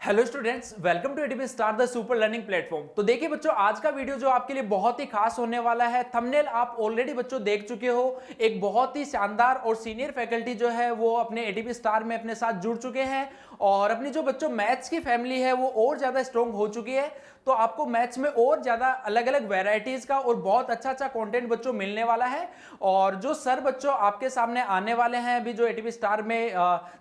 Hello students, welcome to ATP star the super learning platform. तो देखिए बच्चों, आज का वीडियो जो आपके लिए बहुत ही खास होने वाला है। थंबनेल आप ऑलरेडी बच्चों देख चुके हो। एक बहुत ही शानदार और सीनियर फैकल्टी जो है वो अपने एटीपी स्टार में अपने साथ जुड़ चुके हैं और अपनी जो बच्चों मैथ्स की फैमिली है वो और ज्यादा स्ट्रॉन्ग हो चुकी है। तो आपको मैथ्स में और ज्यादा अलग अलग वेराइटीज का और बहुत अच्छा अच्छा कंटेंट बच्चों मिलने वाला है। और जो सर बच्चों आपके सामने आने वाले हैं अभी जो एटीपी स्टार में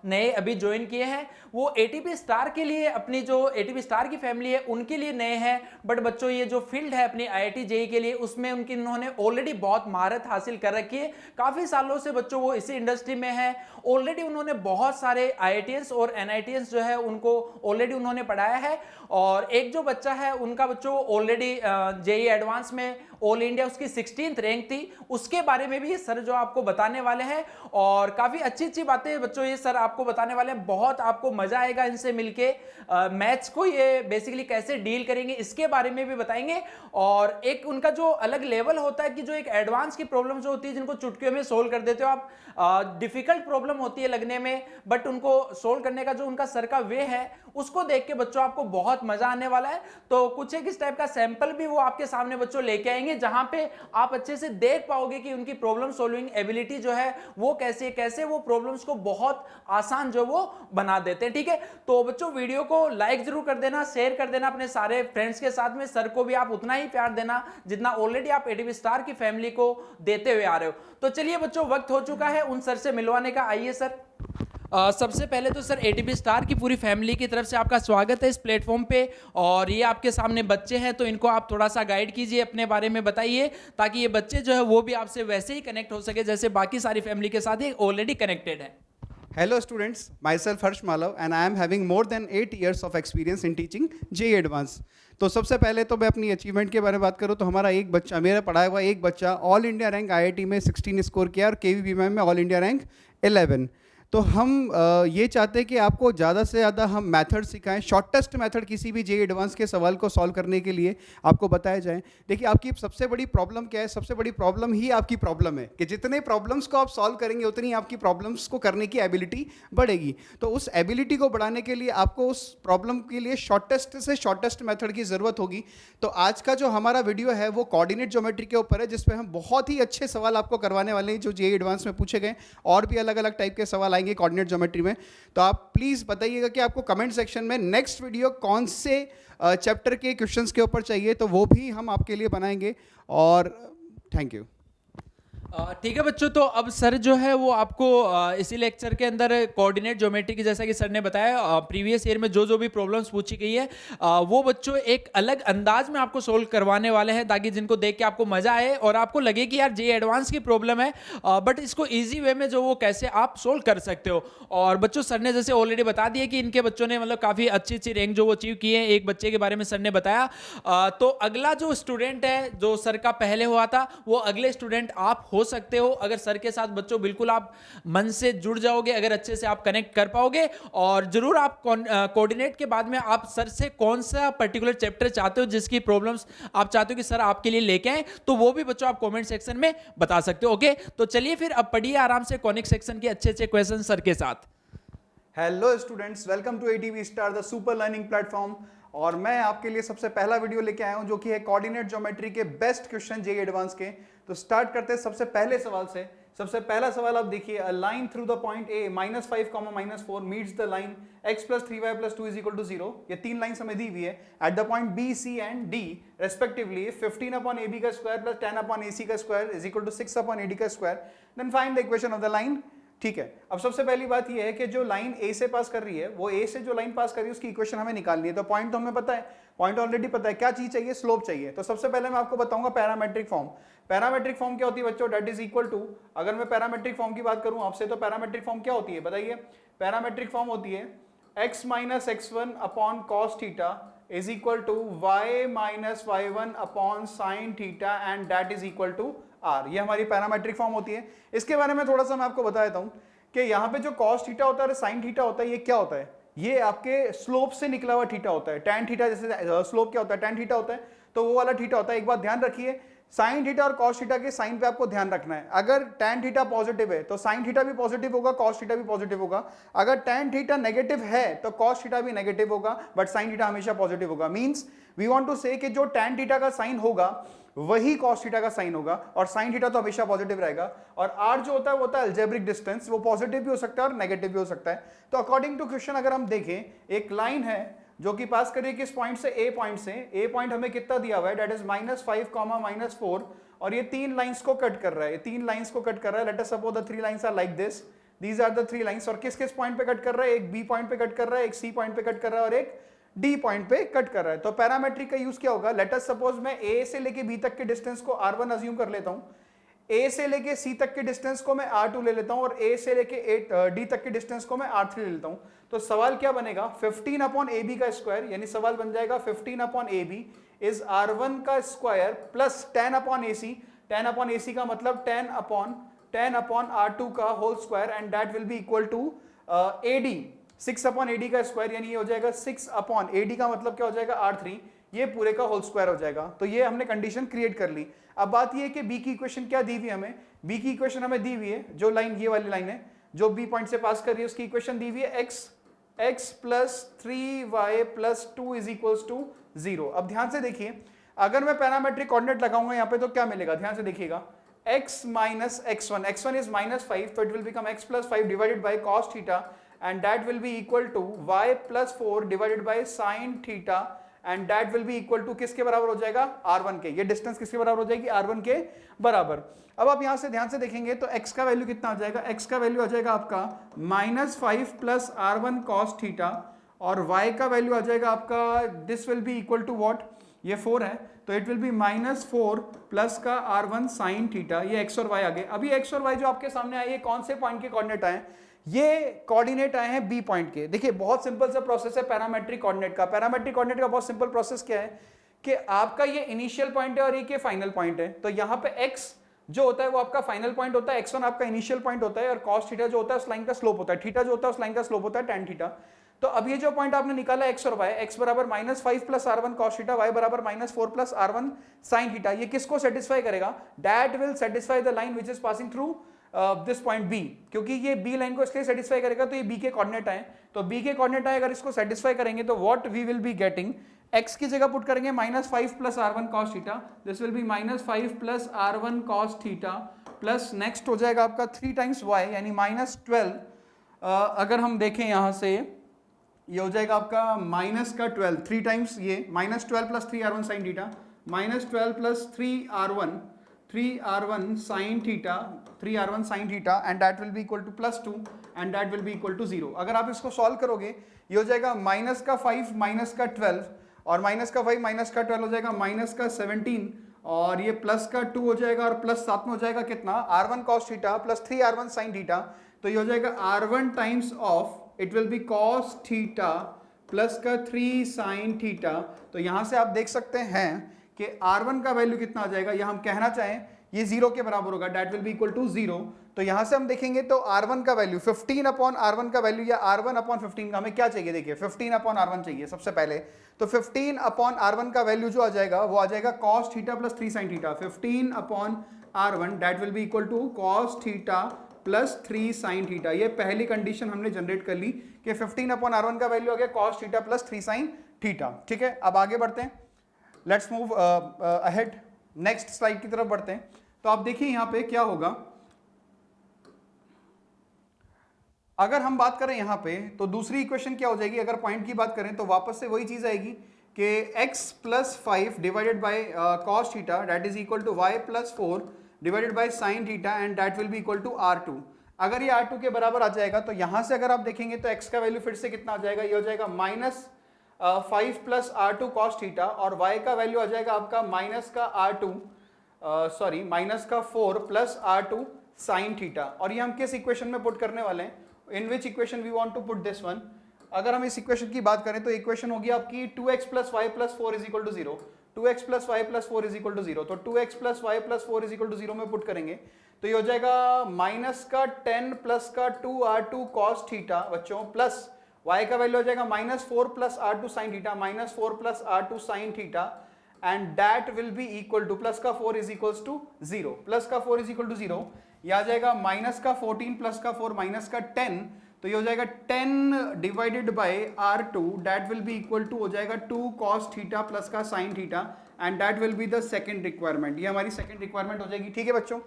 नए अभी ज्वाइन किए हैं, वो एटीपी स्टार के लिए अपनी जो एटीपी स्टार की फैमिली है उनके लिए नए हैं। बट बच्चों ये जो फील्ड है अपनी आईआईटी जेईई के लिए उसमें उनकी उन्होंने ऑलरेडी बहुत महारत हासिल कर रखी है। काफी सालों से बच्चों वो इसी इंडस्ट्री में है। ऑलरेडी उन्होंने बहुत सारे आईआईटीएंस और एनआईटीएंस जो है उनको ऑलरेडी उन्होंने पढ़ाया है। और एक जो बच्चा है उनका बच्चों ऑलरेडी जेईई एडवांस में ऑल इंडिया उसकी 16th रैंक थी। उसके बारे में भी ये सर जो आपको बताने वाले हैं और काफी अच्छी अच्छी बातें बच्चों ये सर आपको बताने वाले हैं। बहुत आपको मजा आएगा इनसे मिलके। मैथ्स को ये बेसिकली कैसे डील करेंगे इसके बारे में भी बताएंगे। और एक उनका जो अलग लेवल होता है कि जो एक एडवांस की प्रॉब्लम जो होती है जिनको चुटकियों में सोल्व कर देते हो आप, डिफिकल्ट प्रॉब्लम होती है लगने में बट उनको सोल्व करने का जो उनका सर का वे है उसको देख के बच्चों आपको बहुत मजा आने वाला है। तो कुछ एक इस टाइप का सैंपल भी वो आपके सामने बच्चों लेके आएंगे जहां पे आप अच्छे से देख पाओगे कि उनकी प्रॉब्लम सॉल्विंग एबिलिटी जो है वो कैसे कैसे वो प्रॉब्लम्स को बहुत आसान जो वो बना देते हैं। ठीक है, तो बच्चों वीडियो को लाइक जरूर कर देना, शेयर कर देना अपने सारे फ्रेंड्स के साथ में। सर को भी आप उतना ही प्यार देना जितना ऑलरेडी आप एटीपी स्टार की फैमिली को देते हुए आ रहे हो। तो चलिए बच्चों, वक्त हो चुका है उन सर से मिलवाने का। आइए सर। सबसे पहले तो सर एटीपी स्टार की पूरी फैमिली की तरफ से आपका स्वागत है इस प्लेटफॉर्म पे। और ये आपके सामने बच्चे हैं तो इनको आप थोड़ा सा गाइड कीजिए, अपने बारे में बताइए ताकि ये बच्चे जो है वो भी आपसे वैसे ही कनेक्ट हो सके जैसे बाकी सारी फैमिली के साथ ही ऑलरेडी कनेक्टेड है। Hello students, myself Harsh Malav and I am having more than 8 years of experience in teaching JEE Advanced। तो सबसे पहले तो मैं अपनी अचीवमेंट के बारे में बात करूँ तो हमारा एक बच्चा, मेरा पढ़ाया हुआ एक बच्चा ऑल इंडिया रैंक आईआईटी में 16 स्कोर किया और केवीबीएम में ऑल इंडिया रैंक 11। तो हम ये चाहते हैं कि आपको ज़्यादा से ज़्यादा हम मेथड सिखाएं, शॉर्टेस्ट मेथड किसी भी जेईई एडवांस के सवाल को सॉल्व करने के लिए आपको बताया जाए। देखिए आपकी सबसे बड़ी प्रॉब्लम क्या है? सबसे बड़ी प्रॉब्लम ही आपकी प्रॉब्लम है कि जितने प्रॉब्लम्स को आप सॉल्व करेंगे उतनी आपकी प्रॉब्लम्स को करने की एबिलिटी बढ़ेगी। तो उस एबिलिटी को बढ़ाने के लिए आपको उस प्रॉब्लम के लिए शॉर्टेस्ट से शॉर्टेस्ट मेथड की ज़रूरत होगी। तो आज का जो हमारा वीडियो है वो कोऑर्डिनेट ज्योमेट्री के ऊपर है, जिसपे हम बहुत ही अच्छे सवाल आपको करवाने वाले हैं जो जेईई एडवांस में पूछे गए। और भी अलग अलग टाइप के सवाल कोऑर्डिनेट ज्योमेट्री में। तो आप प्लीज बताइएगा कि आपको कमेंट सेक्शन में नेक्स्ट वीडियो कौन से चैप्टर के क्वेश्चंस के ऊपर चाहिए, तो वो भी हम आपके लिए बनाएंगे। और थैंक यू। ठीक है बच्चों, तो अब सर जो है वो आपको इसी लेक्चर के अंदर कोऑर्डिनेट ज्योमेट्री की, जैसा कि सर ने बताया प्रीवियस ईयर में जो भी प्रॉब्लम्स पूछी गई है वो बच्चों एक अलग अंदाज में आपको सोल्व करवाने वाले हैं ताकि जिनको देख के आपको मजा आए और आपको लगे कि यार जेईई एडवांस की प्रॉब्लम है बट इसको ईजी वे में जो वो कैसे आप सोल्व कर सकते हो। और बच्चों सर ने जैसे ऑलरेडी बता दिया कि इनके बच्चों ने मतलब काफ़ी अच्छी अच्छी रैंक जो वो अचीव किए हैं। एक बच्चे के बारे में सर ने बताया। तो अगला जो स्टूडेंट है जो सर का पहले हुआ था वो अगले स्टूडेंट आप हो सकते हो अगर सर के साथ बच्चों बिल्कुल आप मन से जुड़ जाओगे, अगर अच्छे से आप कनेक्ट कर पाओगे। और जरूर आप कोऑर्डिनेट के बाद में आप सर से कौन सा पर्टिकुलर चैप्टर चाहते हो जिसकी प्रॉब्लम्स आप चाहते हो कि सर आपके लिए लेके आए, तो वो भी बच्चों आप कमेंट सेक्शन में बता सकते हो। ओके, तो चलिए फिर अब पढ़िए आराम से कॉनिक सेक्शन के अच्छे अच्छे क्वेश्चन सर के साथ। Hello students, welcome to ATP star the super learning platform. और मैं आपके लिए सबसे पहला वीडियो लेके आया हूं जो कि है कोऑर्डिनेट ज्योमेट्री के बेस्ट क्वेश्चन जेईई एडवांस के। तो स्टार्ट करते हैं सबसे पहले सवाल से। सबसे पहला सवाल आप देखिए, a line through the point A -5, -4 meets the line x + 3y + 2 = 0। ये तीन लाइन हमें दी हुई है at the point B, C and D respectively. 15/ab² + 10/ac² = 6/ad²। Then find the equation of the line. ठीक है, अब सबसे पहली बात यह है कि जो लाइन ए से पास कर रही है, वो ए से जो लाइन पास कर रही है उसकी इक्वेशन हमें निकालनी है। तो पॉइंट तो हमें पता है, पॉइंट ऑलरेडी पता है, क्या चीज चाहिए? स्लोप चाहिए। तो सबसे पहले मैं आपको बताऊंगा पैरामेट्रिक फॉर्म। पैरामेट्रिक फॉर्म क्या होती है बच्चों? डेट इज इक्वल टू, अगर मैं पैरामेट्रिक फॉर्म की बात करूं आपसे तो पैरामेट्रिक फॉर्म क्या होती है बताइए? पैरामेट्रिक फॉर्म होती है x - x1 upon cos theta is equal to y - y1 upon sin theta and that is equal to r। ये हमारी पैरामेट्रिक फॉर्म होती है। इसके बारे में थोड़ा सा मैं आपको बता देता हूं कि यहाँ पे जो cos थीटा होता है और sin थीटा होता है, ये क्या होता है? ये आपके स्लोप से निकला हुआ थीटा होता है। tan थीटा जैसे स्लोप क्या होता है? tan थीटा होता है, तो वो वाला थीटा होता है। एक बात ध्यान रखिए, साइन थीटा और कॉस थीटा के साइन पे आपको ध्यान रखना है। अगर tan थीटा पॉजिटिव है तो साइन थीटा भी पॉजिटिव होगा, कॉस थीटा भी पॉजिटिव होगा। अगर tan थीटा नेगेटिव है तो कॉस थीटा भी नेगेटिव होगा, बट साइन थीटा हमेशा पॉजिटिव होगा। मींस वी वांट टू से कि जो tan थीटा का साइन होगा वही कॉस थीटा का साइन होगा, और साइन थीटा तो हमेशा पॉजिटिव रहेगा। और r जो होता है वो होता है अलजेब्रिक डिस्टेंस, वो पॉजिटिव भी हो सकता है और नेगेटिव भी हो सकता है। तो अकॉर्डिंग टू क्वेश्चन अगर हम देखें, एक लाइन है जो कि पास कर रही है किस पॉइंट से, ए पॉइंट से। ए पॉइंट हमें कितना दिया हुआ है, दैट इज -5, -4, और ये तीन लाइंस को कट कर रहा है, ये तीन लाइंस को कट कर रहा है। Let us suppose the three lines are like this, these are the three lines. और किस किस पॉइंट पे कट कर रहा है, एक बी पॉइंट पे कट कर रहा है, एक सी पॉइंट पे कट कर रहा है और एक डी पॉइंट पे कट कर रहा है। तो पैरामेट्रिक का यूज क्या होगा, लेट अस सपोज मैं ए से लेके बी तक के डिस्टेंस को r1 अज्यूम कर लेता हूं, ए से लेके सी तक के डिस्टेंस को मैं r2 ले लेता हूं, और ए से लेके डी तक के डिस्टेंस को मैं r3 ले लेता हूं। तो सवाल क्या बनेगा, 15 अपॉन ए बी का स्क्वायर, यानी सवाल बन जाएगा 15 upon A B is r1 का square plus 10 upon A C. 10 upon A C का मतलब 10 अपॉन r2 का whole square, and that will be equal to ad 6 upon ad का स्क्वायर, यानी ये हो जाएगा 6 अपॉन ad का मतलब क्या हो जाएगा r3, ये पूरे का होल स्क्वायर हो जाएगा। तो ये हमने कंडीशन क्रिएट कर ली। अब बात ये है कि बी की इक्वेशन क्या दी हुई है हमें, बी की इक्वेशन हमें दी हुई है, जो लाइन ये वाली लाइन है जो बी पॉइंट से पास कर रही है, उसकी इक्वेशन दी हुई है x plus 3y plus 2 is equals to 0। अब ध्यान से देखिए, अगर मैं पैरामेट्रिक कोऑर्डिनेट लगाऊंगा यहाँ पे तो क्या मिलेगा, ध्यान से देखिएगा, x minus x1, x1 is -5, तो it will become x plus 5 divided by cos theta, and that will be equal to y plus 4 divided by sin theta, and that will be equal to किसके बराबर हो जाएगा, r1 के। ये distance किसके बराबर हो जाएगी, r1 के बराबर। अब आप यहां से ध्यान से देखेंगे तो x का वैल्यू कितना आ जाएगा, x का वैल्यू आ जाएगा आपका -5 प्लस r1 cos थीटा, और y का वैल्यू आ जाएगा आपका, this will be equal to what, ये 4 है तो इट विल बी -4 प्लस का r1 sin थीटा। ये x और y आ गए। अभी x और y जो आपके सामने आए, ये कौन से पॉइंट के कोऑर्डिनेट आए, ये कोऑर्डिनेट आए हैं बी पॉइंट के। देखिए बहुत सिंपल सा प्रोसेस है पैरामेट्रिक कोऑर्डिनेट का। पैरामेट्रिक कोऑर्डिनेट का बहुत सिंपल प्रोसेस क्या है कि आपका ये इनिशियल पॉइंट है और ये फाइनल पॉइंट है। तो यहाँ पे x जो होता है वो आपका फाइनल पॉइंट होता है, x1 आपका इनिशियल पॉइंट होता है, और cos थीटा जो होता है उस लाइन का स्लोप होता है, थीटा जो होता है उस लाइन का स्लोप होता है tan थीटा। तो अब ये जो पॉइंट आपने निकाला x और y, x बराबर -5 plus r1 cos theta, y बराबर -4 प्लस r1 sin थीटा, ये किसको सेटिस्फाई करेगा, that will satisfy the line which is passing through this point B, क्योंकि ये B लाइन को इसलिए सेटिस्फाई करेगा तो ये B के कोऑर्डिनेट आए, तो B के कोऑर्डिनेट आए, अगर इसको सेटिस्फाई करेंगे तो what we will be getting, x की जगह पुट करेंगे -5 प्लस r1 cos थीटा, this will be -5 plus r1 cos थीटा, प्लस नेक्स्ट हो जाएगा आपका 3 टाइम्स y यानी -12। अगर हम देखें यहाँ से ये हो जाएगा आपका माइनस का 12, 3 टाइम्स ये -12 प्लस 3r1 sin थीटा, -12 प्लस 3r1 sin थीटा, 3r1 sin theta, and that will be equal to +2 and that will be equal to 0। अगर आप इसको सॉल्व करोगे ये हो जाएगा -5 -12, और -5 -12 हो जाएगा -17, और ये +2 हो जाएगा, और प्लस साथ में हो जाएगा कितना, r1 cos थीटा प्लस 3r1 sin थीटा, तो ये हो जाएगा r1 times of, it will B cos थीटा प्लस का 3 sin थीटा। तो यहां से आप देख सकते हैं कि r1 का वैल्यू कितना आ जाएगा, या हम कहना चाहें ये 0 के बराबर होगा, that will be equal to 0। तो यहां से हम देखेंगे तो r1 का वैल्यू 15 अपॉन r1 का वैल्यू, या r1 अपॉन 15 का हमें क्या चाहिए, देखिए 15 अपॉन r1 चाहिए सबसे पहले। तो 15 अपॉन r1 का वैल्यू जो आ जाएगा वो आ जाएगा cos थीटा प्लस 3 sin थीटा, 15 upon r1 that will be equal to cos थीटा प्लस 3 sin थीटा। ये पहली कंडीशन हमने जनरेट कर ली कि 15 अपॉन r1 का वैल्यू आ गया cos थीटा प्लस 3 sin थीटा। ठीक है, अब आगे बढ़ते हैं, let's move ahead, next slide की तरफ बढ़ते हैं। तो आप देखिए यहां पे क्या होगा, अगर हम बात करें यहां पे तो दूसरी इक्वेशन क्या हो जाएगी, अगर पॉइंट की बात करें तो वापस से वही चीज आएगी कि x plus 5 divided by cos थीटा that is equal to y plus 4 divided by sin theta, and that will be equal to r2। अगर ये r2 के बराबर आ जाएगा तो यहां से अगर आप देखेंगे तो x का वैल्यू फिर से कितना आ जाएगा, ये हो जाएगा -5 प्लस r2 cos थीटा, और y का वैल्यू आ जाएगा आपका माइनस का 4 प्लस r2 sin थीटा। और ये हम किस इक्वेशन में पुट करने वाले हैं, in which equation we want to put this one. अगर हम इस इक्वेशन की बात करें तो इक्वेशन होगी आपकी 2x plus y plus 4 is equal to 0, 2x plus y plus 4 is equal to 0। तो 2x plus y plus 4 is equal to 0 में पुट करेंगे तो ये हो जाएगा माइनस का 10 प्लस का 2r2 cos थीटा बच्चों, प्लस y का वैल्यू हो जाएगा -4 plus r2 sin theta, -4 plus r2 sin theta, and that will be equal two plus का 4 इज इक्वल्स टू 0, प्लस का 4 इज इक्वल टू 0, ये आ जाएगा माइनस का 14 प्लस का 4 माइनस का 10, तो ये हो जाएगा 10 divided by R2, that will be equal to हो जाएगा 2 cos थीटा प्लस का sin theta, and that will be the second requirement. ये हमारी सेकंड रिक्वायरमेंट हो जाएगी। ठीक है बच्चों,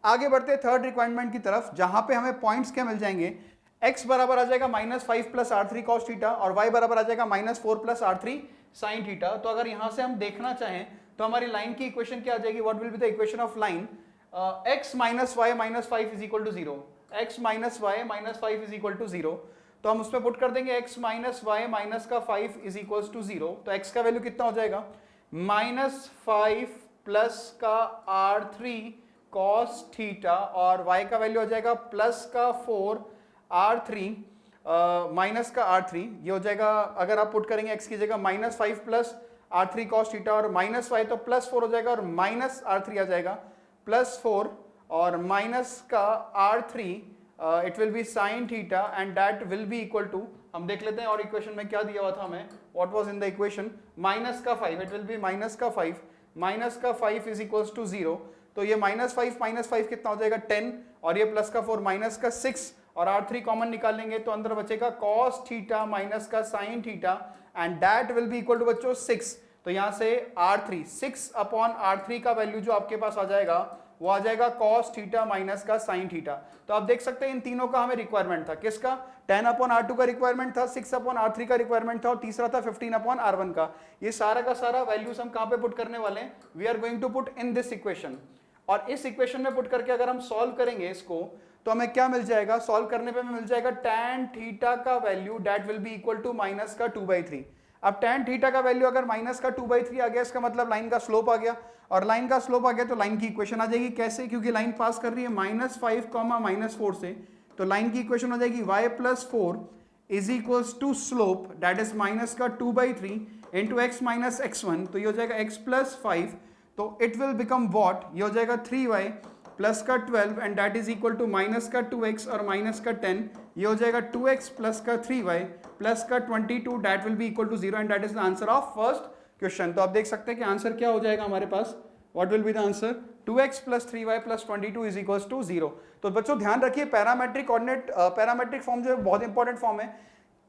आगे बढ़ते हैं थर्ड रिक्वायरमेंट की तरफ, जहां पे हमें पॉइंट्स क्या मिल जाएंगे, x बराबर आ जाएगा -5 प्लस R3 cos थीटा और y बराबर आ जाएगा -4 प्लस R3 sin थीटा। तो अगर यहां से हम देखना चाहें तो हमारी लाइन की इक्वेशन क्या आ जाएगी, what will be the equation of line, x minus y minus 5 is equal to 0, x minus y minus 5 is equal to 0, तो हम उसमें पुट कर देंगे x minus y minus का 5 is equals to 0, तो x का वैल्यू कितना हो जाएगा, -5 प्लस का R3 cos थीटा और y का वैल्यू हो जाएगा प्लस का 4 R3 माइनस का R3, ये हो जाएगा, अगर आप पुट करेंगे x की जगह -5 प्लस R3 cos थीटा और माइनस y तो +4 हो जाएगा और माइनस R3 आ जाएगा +4 और माइनस का R3 it will be sin theta and that will be equal to, हम देख लेते हैं और इक्वेशन में क्या दिया हुआ था हमें, what was in the equation, minus का 5, इट विल बी माइनस का 5 इज इक्वल्स टू 0, तो ये -5 कितना हो जाएगा 10 और ये प्लस का 4 माइनस का 6 और R3 कॉमन निकाल लेंगे तो अंदर बचेगा cos थीटा माइनस का sin theta and that will be equal to बच्चों 6, तो यहां से R3 6 अपॉन R3 का वैल्यू जो आपके पास आ जाएगा वो आ जाएगा cos थीटा माइनस का sin थीटा। तो आप देख सकते हैं इन तीनों का हमें रिक्वायरमेंट था, किसका, 10 अपॉन R2 का रिक्वायरमेंट था, 6 अपॉन R3 का रिक्वायरमेंट था और तीसरा था 15 अपॉन R1 का। ये सारा का सारा वैल्यूज हम कहां पे पुट करने वाले हैं, we are going to put in this equation, और इस इक्वेशन में पुट करके अगर हम सॉल्व करेंगे इसको तो हमें क्या मिल जाएगा, सॉल्व करने पे हमें मिल जाएगा tan थीटा का value that will be equal to minus का 2/3। अब tan थीटा का वैल्यू अगर माइनस का 2/3 आ गया, इसका मतलब लाइन का स्लोप आ गया, और लाइन का स्लोप आ गया तो लाइन की इक्वेशन आ जाएगी कैसे, क्योंकि लाइन पास कर रही है -5, -4 से, तो लाइन की इक्वेशन हो जाएगी y + 4 is equals to slope that is minus का 2/3 इंटू x माइनस x1, तो ये हो जाएगा x + 5, तो इट विल बिकम व्हाट, ये हो जाएगा 3y प्लस का 12 and that is equal to minus का 2x और माइनस का 10, ये हो जाएगा 2x प्लस का 3y प्लस का 22 that will be equal to 0 and that is the answer of first question. तो आप देख सकते हैं कि आंसर क्या हो जाएगा हमारे पास, what will be the answer, 2x plus 3y plus 22 is equals to 0। तो बच्चों ध्यान रखिए पैरामेट्रिक कोऑर्डिनेट पैरामेट्रिक फॉर्म जो है बहुत इंपॉर्टेंट फॉर्म है।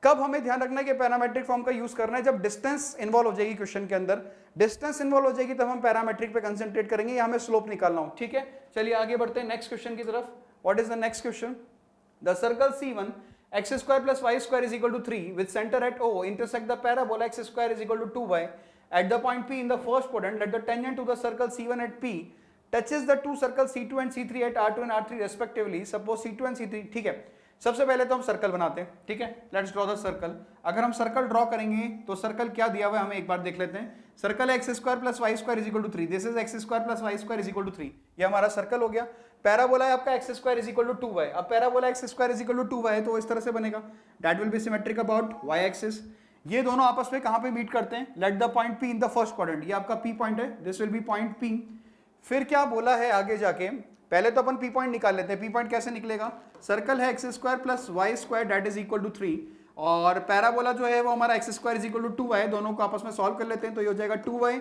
कब हमें ध्यान रखना है कि पैरामेट्रिक फॉर्म का यूज करना है, जब डिस्टेंस इन्वॉल्व हो जाएगी क्वेश्चन के अंदर, डिस्टेंस इन्वॉल्व हो जाएगी तब हम पैरामेट्रिक पे कंसंट्रेट करेंगे, या हमें स्लोप निकालना हो। ठीक है, चलिए आगे बढ़ते हैं नेक्स्ट क्वेश्चन की तरफ। What is the next question, the circle C1 x² + y² is equal to 3 with center at O intersect the parabola x² is equal to 2y at the point P in the first quadrant. Let the tangent to the circle C1 at P touches the two circles C2 and C3 at R2 and R3 respectively. Suppose C2 and C3, ठीक है, सबसे पहले तो हम circle बनाते हैं। ठीक है, लेट्स ड्रॉ द सर्कल। अगर हम सर्कल ड्रॉ करेंगे तो सर्कल क्या दिया हुआ है हमें एक बार देख लेते हैं। Circle x² + y² is equal to 3, this is x² + y² is equal to 3, ये हमारा सर्कल हो गया। पैराबोला है आपका x² is equal to 2y, अब parabola x² is equal to 2y है तो इस तरह से बनेगा, that will B symmetric about y axis. ये दोनों आपस में कहां पे मीट करते हैं, let the point P in the first quadrant, ये आपका P पॉइंट है, this will B point P। फिर क्या बोला है आगे जाके, पहले तो अपन P पॉइंट निकाल लेते हैं। P पॉइंट कैसे निकलेगा, सर्कल है x² + y² that is equal to 3 और पैराबोला जो है वो हमारा x² is equal to 2y, दोनों को आपस में सॉल्व कर लेते हैं तो ये हो जाएगा 2y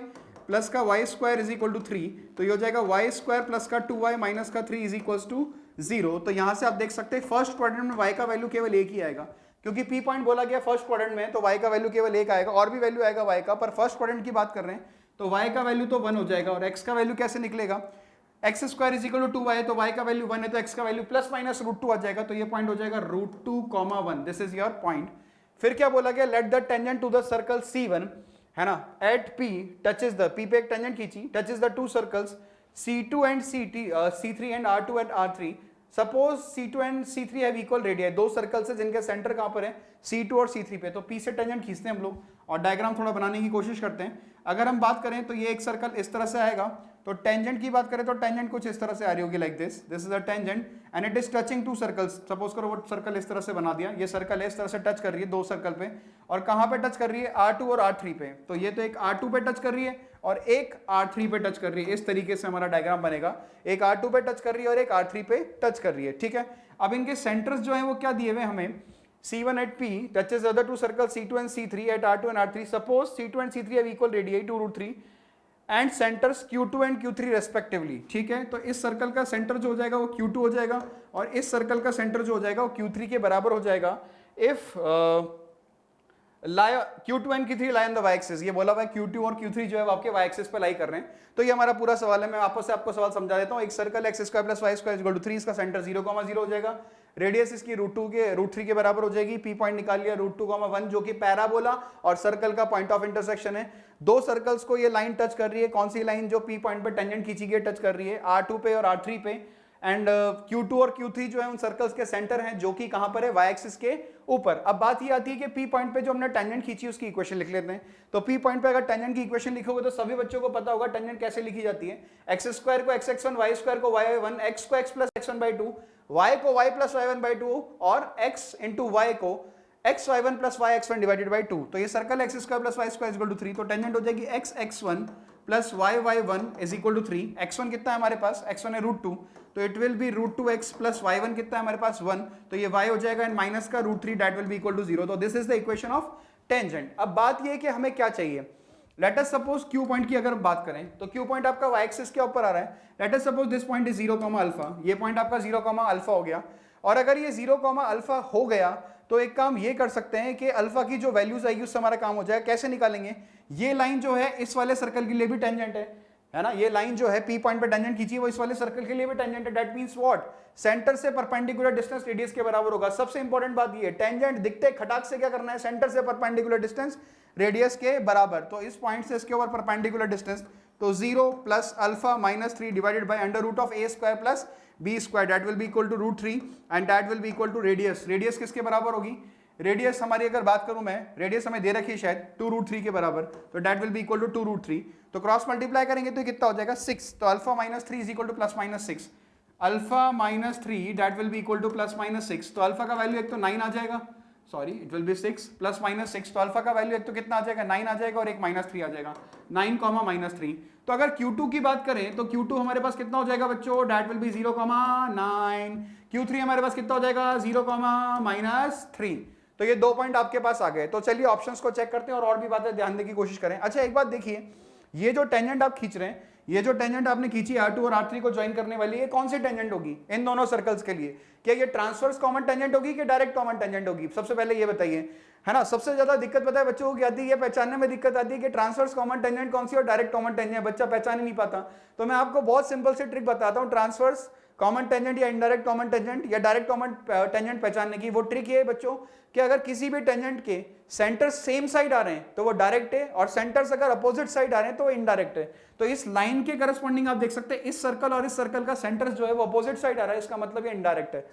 प्लस का y² इज इक्वल टू 3, तो ये हो जाएगा y² प्लस का 2y माइनस का 3 इज इक्वल टू 0। तो यहां से आप देख सकते हैं फर्स्ट क्वाड्रेंट में y का वैल्यू केवल एक ही आएगा, क्योंकि P पॉइंट बोला गया फर्स्ट क्वाड्रेंट में, तो y का वैल्यू केवल एक आएगा, और भी वैल्यू आएगा y का, पर फर्स्ट क्वाड्रेंट की बात कर रहे हैं तो y का वैल्यू तो 1 हो जाएगा। और x का वैल्यू कैसे निकलेगा, x² is equal to 2y, तो y का वैल्यू 1 है तो x का वैल्यू प्लस माइनस √2 आ जाएगा, तो ये पॉइंट हो जाएगा √2, 1, दिस इज योर पॉइंट। फिर क्या बोला गया, let the tangent to the circle C1 है ना at P touches the, P पे एक टेंजेंट खींची, touches the two circles C2 and C3 and R2 and R3। Suppose C2 and C3 have equal radius, दो circles है जिनके centre कहां पर है, C2 और C3 पे, तो P से टेंजेंट खींचते हैं हम लोग और डायग्राम थोड़ा बनाने की कोशिश करते हैं। अगर हम बात करें तो ये एक सर्कल इस तरह से आएगा, तो टेंजेंट की बात करें तो टेंजेंट कुछ इस तरह से आ रही होगी, like this is a tangent and it is touching to circles. Suppose करो वो सर्कल इस तरह से बना दिया, ये सर्कल है इस तरह से टच कर रही है दो सर्कल पे, और कहां पे टच कर रही है, R2 और R3 पे, तो ये तो एक R2 पे टच कर रही है और एक R3 पे टच कर रही है। इस तरीके से हमारा डायग्राम बनेगा, एक R2 पे टच कर रही है और एक R3 पे टच कर रही है। ठीक है, अब इनके सेंटर्स जो है वो क्या दिए हुए हमें, C1 at P touches the other two circles C2 and C3 at R2 and R3. Suppose C2 and C3 have equal radii 2 √3 and centres Q2 and Q3 respectively, ठीक है। तो इस सर्कल का सेंटर जो हो जाएगा वो Q2 हो जाएगा और इस सर्कल का सेंटर जो हो जाएगा वो Q3 के बराबर हो जाएगा if Q2 and Q3 lie on the y axis. ये बोला हुआ है Q2 और Q3 जो है वो आपके y एक्सिस पे लाई कर रहे हैं। तो ये हमारा पूरा सवाल है। मैं आपस से आपको सवाल समझा देता हूँ। एक circle x square plus y square equal to 3, इसका सेंटर 0,0 हो जाएगा, रेडियस इसकी √3 के बराबर हो जाएगी, P पॉइंट निकाल लिया √2,1 जो कि पैराबोला और सर्कल का पॉइंट ऑफ इंटरसेक्शन है। दो सर्कल्स को ये लाइन टच कर रही है, कौन सी लाइन? जो P पॉइंट पे टेंजेंट खींची गई टच कर रही है, R2 पे और R3 पे। एंड Q2 और Q3 जो है उन सर्कल्स के सेंटर हैं जो कि कहां पर है? y एक्सिस के ऊपर। अब बात ये आती है कि P पॉइंट पे जो हमने टेंजेंट खींची उसकी इक्वेशन लिख लेते हैं। तो P पॉइंट पे अगर टेंजेंट की इक्वेशन लिखोगे तो सभी बच्चों को पता होगा टेंजेंट कैसे लिखी जाती है। x स्क्वायर को x(x1), y स्क्वायर को y(y1), x को x प्लस x1/2, y को y प्लस y1/2 और x इंटू y को x(y1) plus y(x1) divided by 2। तो ये circle x square plus y square equal to 3, तो टेंजेंट हो जाएगी x(x1) plus y(y1) is equal to 3। x1 कितना है हमारे पास? x1 है √2, तो it will B √2x plus y1 कितना है हमारे पास? 1, तो ये y हो जाएगा एंड माइनस का √3 that will be equal to 0। तो this is the equation of tangent. अब बात ये है कि हमें क्या चाहिए। Let us suppose Q point की अगर बात करें तो Q पॉइंट आपका y एक्सिस के ऊपर आ रहा है। Let us suppose this point is 0,α, ये पॉइंट आपका 0,α हो गया। और अगर ये 0,α हो गया तो एक काम ये कर सकते हैं कि अल्फा की जो वैल्यूज आएगी उससे हमारा काम हो जाएगा। कैसे निकालेंगे? ये लाइन जो है इस वाले सर्कल के लिए भी टेंजेंट है ना। ये लाइन जो है P पॉइंट पे टेंजेंट खींची वो इस वाले सर्कल के लिए भी टेंजेंट है। That means what? सेंटर से परपेंडिकुलर डिस्टेंस रेडियस के बराबर होगा। सबसे इंपॉर्टेंट बात ये, टेंजेंट दिखते खटाक से क्या करना है? सेंटर से परपेंडिकुलर डिस्टेंस रेडियस के बराबर। तो इस पॉइंट से इसके ऊपर परपेंडिकुलर डिस्टेंस, तो 0 plus alpha minus 3 divided by under root of a square plus b square, that will be equal to √3 and that will be equal to radius. Radius किसके बराबर होगी? रेडियस हमारी अगर बात करूं मैं, रेडियस हमें दे रखी है शायद 2√3 के बराबर, तो that will be equal to 2√3। तो क्रॉस मल्टीप्लाई करेंगे तो कितना हो जाएगा? 6। तो alpha minus 3 is equal two plus minus 6, alpha minus 3 that will be equal two plus minus 6। तो अल्फा का वैल्यू एक तो 9 आ जाएगा, sorry it will B 6 plus minus 6। तो अल्फा का वैल्यू एक तो कितना आ जाएगा? 9 आ जाएगा और एक -3 आ जाएगा, 9, -3। तो अगर Q2 की बात करें तो Q2 हमारे पास कितना हो जाएगा बच्चों? That will B 0,9। Q3 हमारे पास कितना हो जाएगा? 0,-3। तो ये दो पॉइंट आपके पास आ गए। तो चलिए ऑप्शंस को चेक करते हैं और भी बातें ध्यान देने की कोशिश करें। अच्छा एक बात देखिए, ये जो टेंजेंट आप खींच रहे हैं, ये जो टेंजेंट आपने खींची R2 और R3 को ज्वाइन करने वाली, ये कौन सी टेंजेंट होगी इन दोनों सर्कल्स के लिए? क्या ये ट्रांसवर्स कॉमन टेंजेंट होगी कि डायरेक्ट कॉमन टेंजेंट होगी? सबसे पहले ये बताइए, है ना। सबसे ज्यादा दिक्कत पता है बच्चों को क्या आती है? ये पहचानने में दिक्कत आती है कि ट्रांसवर्स कॉमन टेंजेंट कौन सी और डायरेक्ट कॉमन टेंजेंट, बच्चा पहचान ही नहीं पाता। तो मैं आपको बहुत सिंपल से ट्रिक बताता हूँ ट्रांसवर्स कॉमन टेंजेंट या इनडायरेक्ट कॉमन टेंजेंट या डायरेक्ट कॉमन टेंजेंट पहचानने की। वो ट्रिक ये है बच्चों कि अगर किसी भी टेंजेंट के सेंटर सेम साइड आ रहे हैं तो वो डायरेक्ट है, और सेंटर्स अगर अपोजिट साइड आ रहे हैं तो वो इनडायरेक्ट है। तो इस लाइन के करस्पॉन्डिंग आप देख सकते हैं इस सर्कल और इस सर्कल का सेंटर्स जो है वो अपोजिट साइड आ रहा है, इसका मतलब ये इनडायरेक्ट है।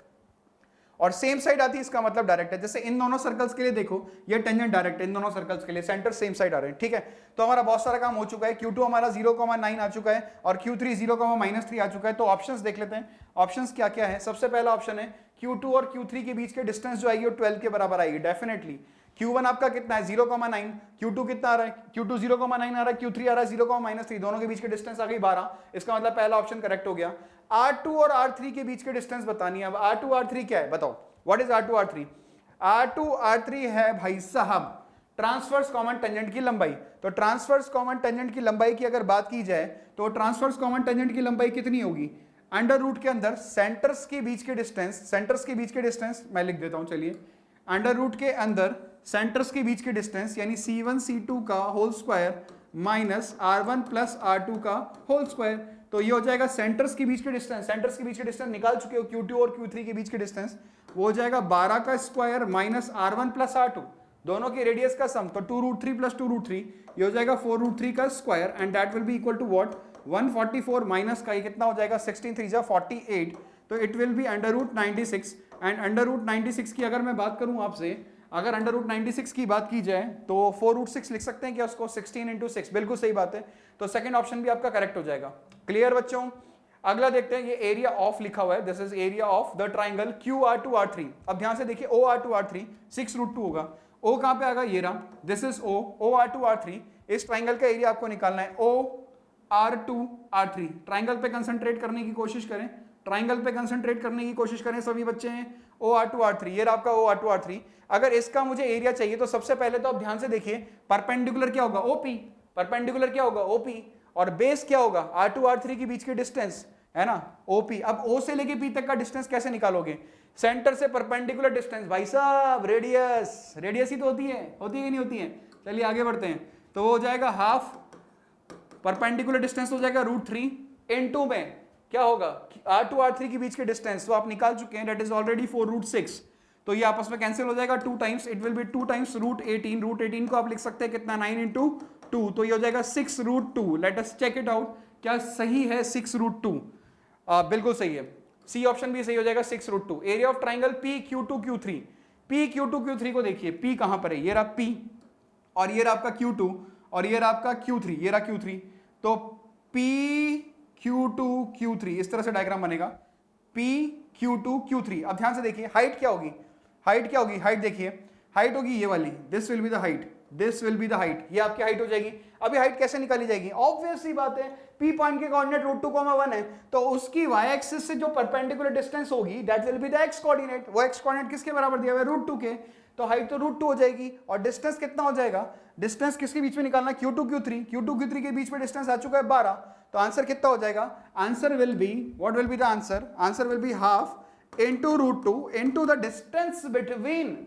और सेम साइड आती है इसका मतलब डायरेक्ट है। जैसे इन दोनों सर्कल्स के लिए देखो ये टेंजेंट डायरेक्ट है, इन दोनों सर्कल्स के लिए सेंटर सेम साइड आ रहे हैं, ठीक है। तो हमारा बहुत सारा काम हो चुका है। Q2 हमारा 0,9 आ चुका है और Q3 0,-3 आ चुका है। तो ऑप्शंस देख लेते हैं, ऑप्शंस क्या क्या है। सबसे पहला ऑप्शन है Q2 और Q3 के बीच के डिस्टेंस जो आएगी वो 12 के बराबर आएगी डेफिनेटली। Q1 आपका कितना है? 0,9। Q2 कितना आ रहा है? Q2 0,9 आ रहा है, Q3 आ रहा है 0,-3, दोनों के बीच के डिस्टेंस आ गई 12। इसका मतलब पहला ऑप्शन करेक्ट हो गया। R2 और R3 के बीच के डिस्टेंस बतानी है। अब R2 R3 क्या है बताओ? What is R2 R3? R2 R3 है भाई साहब ट्रांसवर्स कॉमन टेंजेंट की लंबाई। तो ट्रांसवर्स कॉमन टेंजेंट की लंबाई की अगर बात की जाए तो ट्रांसवर्स कॉमन टेंजेंट की लंबाई कितनी होगी? अंडर रूट के अंदर सेंटर्स के बीच के डिस्टेंस मैं लिख देता हूं, चलिए। अंडर रूट के अंदर सेंटर्स के बीच के डिस्टेंस यानी C1 C2 का whole square minus R1 plus R2 का होल स्क्वायर। तो ये हो जाएगा सेंटर्स के बीच के डिस्टेंस, सेंटर्स के बीच के डिस्टेंस निकाल चुके हो Q2 और Q3 के बीच के डिस्टेंस, वो हो जाएगा 12 का square minus R1 plus R2, दोनों के रेडियस का सम, तो 2√3 प्लस 2√3 ये हो जाएगा 4√3 का square and that will be equal to what? 144 minus का ये कितना हो जाएगा? 16 3 48, तो it will be under root 96। And under root 96 की अगर मैं बात करूं आपसे, अगर अंडर रूट 96 की बात की जाए तो 4√6 लिख सकते हैं क्या उसको? 16 × 6, बिल्कुल सही बात है। तो सेकंड ऑप्शन भी आपका करेक्ट हो जाएगा। क्लियर बच्चों? अगला देखते हैं, ये एरिया ऑफ लिखा हुआ है, this is area of the triangle QR2R3। अब ध्यान से देखिए OR2R3 6√2 होगा। O कहां पे आएगा? ये रहा, दिस इज O, OR2R3। इस ट्राइंगल का एरिया आपको निकालना है OR2R3। ट्राइंगल पे कंसंट्रेट करने की कोशिश करें, ट्राइंगल पे कंसंट्रेट करने की कोशिश करें सभी बच्चे हैं। OR2R3, ये रहा आपका OR2R3। अगर इसका मुझे एरिया चाहिए तो सबसे पहले तो आप ध्यान से देखिए परपेंडिकुलर क्या होगा? OP। परपेंडिकुलर क्या होगा? OP। और बेस क्या होगा, R2 R3 के बीच की डिस्टेंस है ना, OP। अब O से लेके P तक का डिस्टेंस कैसे निकालोगे, सेंटर से परपेंडिकुलर डिस्टेंस, भाई साहब रेडियस, रेडियस ही तो होती है कि नहीं होती है। चलिए आगे बढ़ते हैं, तो वो हो जाएगा हाफ, परपेंडिकुलर डिस्टेंस हो जाएगा √3, इनटू में क्या होगा, R2 R3 के बीच के डिस्टेंस तो आप निकाल चुके हैं, दैट इज ऑलरेडी 4√6, तो ये आपस में कैंसिल हो जाएगा 2 times, it will B 2 times √18, √18 को आप लिख सकते हैं कितना, 9 × 2, तो ये हो जाएगा 6√2। Let us check it out, क्या सही है 6√2? बिल्कुल सही है, सी ऑप्शन भी सही हो जाएगा 6√2। Area of triangle PQ2Q3, PQ2Q3 को देखिए, P कहां पर है, ये रहा P और ये रहा आपका Q2 और ये रहा आपका Q3, ये रहा Q3, तो PQ2Q3 इस तरह से डायग्राम बनेगा, PQ2Q3। अब ध्यान से देखिए, हाइट क्या होगी, हाइट क्या होगी, हाइट देखिए, हाइट होगी ये वाली, this will be the height, this will be the height, ये आपकी हाइट हो जाएगी। अभी हाइट कैसे निकाली जाएगी, ऑब्वियस सी बात है, P पॉइंट के कोऑर्डिनेट √2, 1 है, तो उसकी y एक्सिस से जो परपेंडिकुलर डिस्टेंस होगी that will be the x coordinate. वो x कोऑर्डिनेट किसके बराबर दिया हुआ है, √2 के, तो हाइट तो √2 हो जाएगी, और डिस्टेंस कितना हो जाएगा, डिस्टेंस किसके बीच में निकालना, Q2 Q3 के बीच में डिस्टेंस आ चुका है 12, तो आंसर कितना हो जाएगा, answer will be, what will be the answer, answer will be half into √2 into the distance between,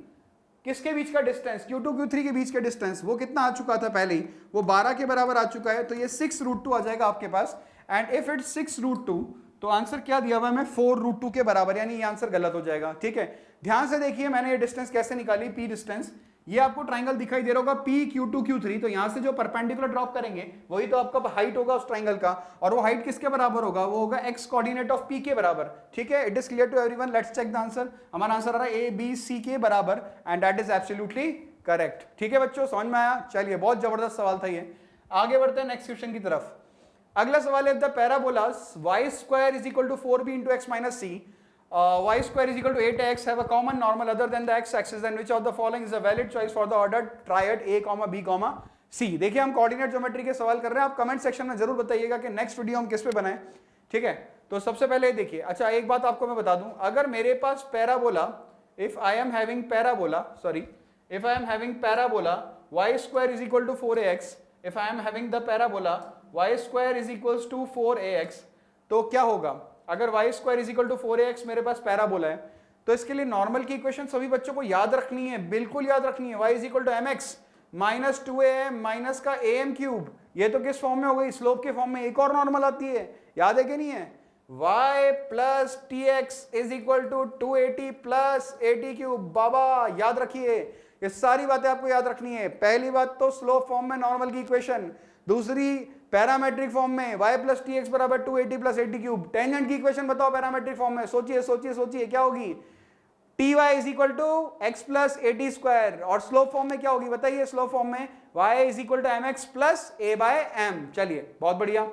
किसके बीच का डिस्टेंस, Q2 Q3 के बीच का डिस्टेंस, वो कितना आ चुका था पहले ही, वो 12 के बराबर आ चुका है, तो ये 6√2 आ जाएगा आपके पास, एंड इफ इट 6√2 तो आंसर क्या दिया हुआ है, मैं 4√2 के बराबर, यानी ये आंसर गलत हो जाएगा। ठीक है, ध्यान से देखिए, मैंने ये डिस्टेंस कैसे निकाली, P डिस्टेंस, ये आपको ट्राइंगल दिखाई दे रहा होगा PQ2Q3, तो यहां से जो परपेंडिकुलर ड्रॉप करेंगे वही तो आपका हाइट होगा उस ट्राइंगल का, और वो हाइट किसके बराबर होगा, वो होगा x कोऑर्डिनेट ऑफ P के बराबर। ठीक है, it is clear to everyone, let's check the answer. हमारा आंसर आ रहा है ABC के बराबर, and that is absolutely correct. ठीक है बच्चों, समझ में आया, चलिए बहुत जबरदस्त सवाल था ये। आगे बढ़ते हैं नेक्स्ट क्वेश्चन की तरफ। अगला सवाल है, the parabolas y² = 4b × x - c, y² = 8x have a common normal other than the x-axis, and which of the following is a valid choice for the ordered triad a, b, c। देखिए हम coordinate geometry के सवाल कर रहे हैं, आप comment section में जरूर बताइएगा कि नेक्स्ट वीडियो हम किस पे बनाएं। ठीक है, तो सबसे पहले देखिए, अच्छा एक बात आपको मैं बता दूं, अगर मेरे पास parabola, if I am having parabola y² = 4ax, if I am having the parabola y² = 4ax, तो क्या होगा, अगर y² = 4ax मेरे पास पैराबोला है, तो इसके लिए नॉर्मल की इक्वेशन सभी बच्चों को याद रखनी है, बिल्कुल याद रखनी है। y = mx - 2am - का am³, ये तो किस फॉर्म में हो गई, स्लोप के फॉर्म में। एक और नॉर्मल आती है, याद है कि नहीं है, y + tx = 280 + 80³। बाबा याद रखिए, ये सारी बातें आपको याद रखनी है। पहली बात तो स्लोप फॉर्म में नॉर्मल की इक्वेशन, दूसरी पैरामेट्रिक फॉर्म में y + tx = 280 + 80³। टेंजेंट की इक्वेशन बताओ पैरामेट्रिक फॉर्म में, सोचिए क्या होगी, ty = x + at², और स्लोप फॉर्म में क्या होगी बताइए, स्लोप फॉर्म में y = mx + a/m। चलिए बहुत बढ़िया,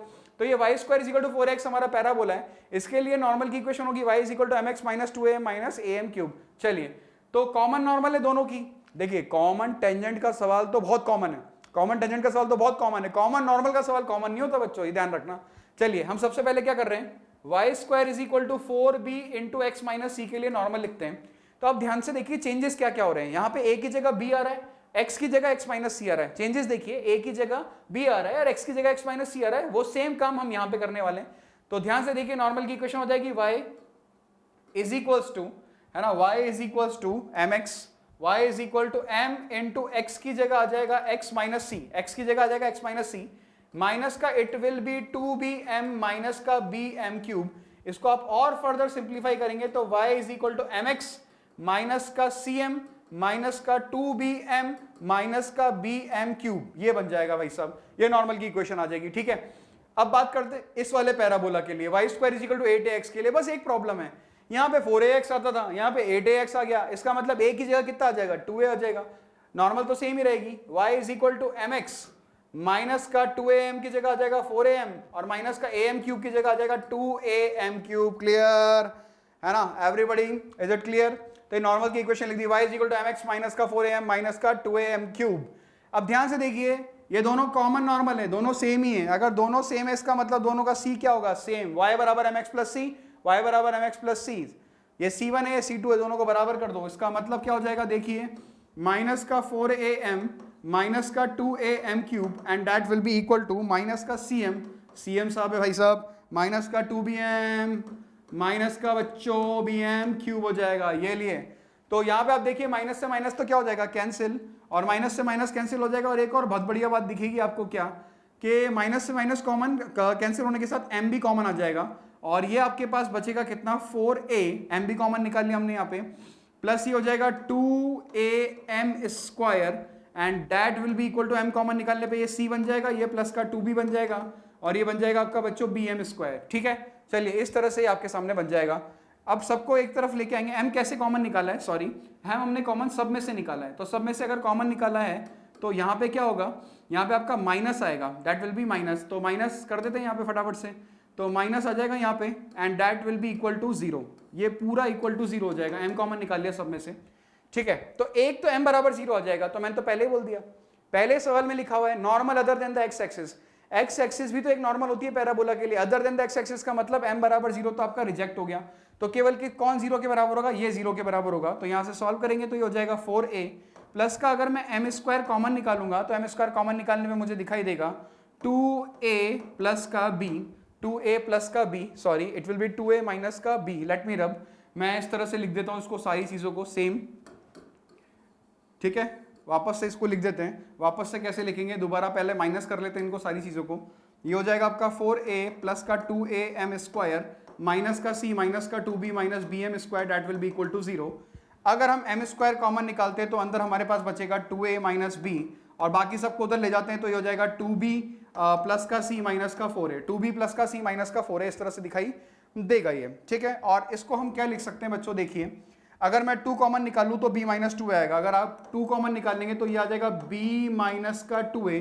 तो ये y² = 4x हमारा पैराबोला है, इसके लिए नॉर्मल की इक्वेशन होगी y = mx - 2am - am³। चलिए, तो कॉमन नॉर्मल है दोनों की। देखिए कॉमन टेंजेंट का सवाल तो बहुत कॉमन है, कॉमन टेंजेंट का सवाल तो बहुत कॉमन है, कॉमन नॉर्मल का सवाल कॉमन नहीं होता बच्चों, ये ध्यान रखना। चलिए हम सबसे पहले क्या कर रहे हैं, y² = 4b × x - c के लिए नॉर्मल लिखते हैं। तो आप ध्यान से देखिए चेंजेस क्या क्या हो रहे हैं, यहाँ पे a की जगह b आ रहा है, x की जगह x - c आ रहा है। चेंजेस देखिए, a की जगह b आ रहा है और x की जगह x - c आ रहा है, वो सेम काम हम यहाँ पे करने वाले हैं। तो ध्यान से देखिए, नॉर्मल की इक्वेशन हो जाएगी y = है ना, y = mx, y = m × x की जगह आ जाएगा x - c, x की जगह आ जाएगा x - c, माइनस का it will B 2bm minus का bm³। इसको आप और फर्दर सिंप्लीफाई करेंगे तो y = mx माइनस का cm माइनस का 2bm माइनस का bm³, ये बन जाएगा भाई साहब, ये नॉर्मल की इक्वेशन आ जाएगी। ठीक है, अब बात करते इस वाले पैराबोला के लिए, y² = 8ax के लिए। बस एक प्रॉब्लम है, यहाँ पे 4ax आता था, यहाँ पे 8ax आ गया, इसका मतलब a की जगह कितना आ जाएगा, 2a आ जाएगा, नॉर्मल तो सेम ही रहेगी। y = mx माइनस का 2am की जगह आ जाएगा 4am, और माइनस का am³ की जगह आ जाएगा 2am³। क्लियर है ना एवरीबॉडी, इज इट क्लियर? तो नॉर्मल की इक्वेशन लिख दी, y = mx माइनस का 4am माइनस का 2am³। अब ध्यान से देखिए, ये दोनों कॉमन नॉर्मल है, दोनों सेम ही है। अगर दोनों सेम है इसका मतलब दोनों का c क्या होगा, same, y = mx + c, y = mx + c। ये c1 है, ये c2 है, दोनों को बराबर कर दो, इसका मतलब क्या हो जाएगा, देखिए माइनस का 4am माइनस का 2am cube and that will be equal to minus का cm साहब है भाई साहब, माइनस का 2bm माइनस का बच्चों bm क्यूब हो जाएगा, ये लिए। तो यहाँ पे आप देखिए माइनस से माइनस तो क्या हो जाएगा, कैंसिल, और माइनस से माइनस कैंसिल हो जाएगा। और एक और बहुत बढ़िया बात दिखेगी आपको क्या, कि माइनस से माइनस कॉमन कैंसिल होने के साथ m भी कॉमन आ जाएगा, और ये आपके पास बचेगा कितना 4a, m भी कॉमन निकाल लिया हमने यहाँ पे, प्लस ये हो जाएगा 2am square and that will be equal to m common निकालने पे ये c बन जाएगा, ये प्लस का 2b बन जाएगा, और ये बन जाएगा आपका बच्चों bm स्क्वायर। ठीक है, चलिए इस तरह से आपके सामने बन जाएगा। अब सबको एक तरफ लेके आएंगे। m कैसे कॉमन निकाला है, सॉरी m हमने कॉमन सब में से निकाला है, तो सब में से अगर कॉमन निकाला है तो यहाँ पे क्या होगा, यहाँ पे आपका माइनस आएगा, दैट विल बी माइनस, तो माइनस कर देते हैं यहाँ पे फटाफट से, तो माइनस आ जाएगा यहाँ पे and that will be equal to 0, ये पूरा इक्वल टू 0 हो जाएगा, m कॉमन निकाल लिया सब में से। ठीक है, तो एक तो m बराबर 0 आ जाएगा, तो मैंने तो पहले ही बोल दिया, पहले सवाल में लिखा हुआ है normal other than the x axis, x axis भी तो एक नॉर्मल होती है पैराबोला के लिए, other than the x axis का मतलब m बराबर 0, तो आपका रिजेक्ट हो गया, तो केवल कि कौन 0 के बराबर होगा, ये 0 के बराबर होगा, तो यहां से सॉल्व करेंगे तो ये हो जाएगा 4a प्लस का, अगर मैं m स्क्वायर कॉमन निकालूंगा तो m स्क्वायर कॉमन निकालने में मुझे दिखाई देगा 2a प्लस का b, 2a प्लस का b, sorry it will B 2a minus का b, लेट मी रब, मैं इस तरह से लिख देता हूं इसको, सारी चीजों को सेम। ठीक है, वापस से इसको लिख देते हैं, वापस से कैसे लिखेंगे, दोबारा पहले माइनस कर लेते हैं इनको सारी चीजों को, ये हो जाएगा आपका 4a प्लस का 2am स्क्वायर माइनस का c माइनस का 2b minus bm square that will be equal to 0। अगर हम m स्क्वायर कॉमन निकालते हैं तो अंदर हमारे पास बचेगा 2a माइनस b, और बाकी सबको उधर ले जाते हैं तो ये हो जाएगा 2b प्लस का c माइनस का 4a, 2b प्लस का c माइनस का 4a, इस तरह से दिखाई देगा ये। ठीक है, और इसको हम क्या लिख सकते हैं बच्चों, देखिए अगर मैं 2 कॉमन निकालूं तो b माइनस 2 आएगा, अगर आप 2 कॉमन निकालेंगे तो ये आ जाएगा b माइनस का 2a,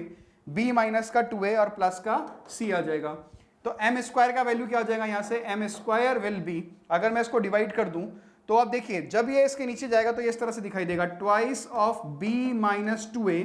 b माइनस का 2a और प्लस का c आ जाएगा। तो m स्क्वायर का वैल्यू क्या आ जाएगा, यहाँ से m स्क्वायर विल बी, अगर मैं इसको डिवाइड कर दूं तो आप देखिए जब ये इसके नीचे जाएगा तो ये इस तरह से दिखाई देगा, twice of b minus 2a,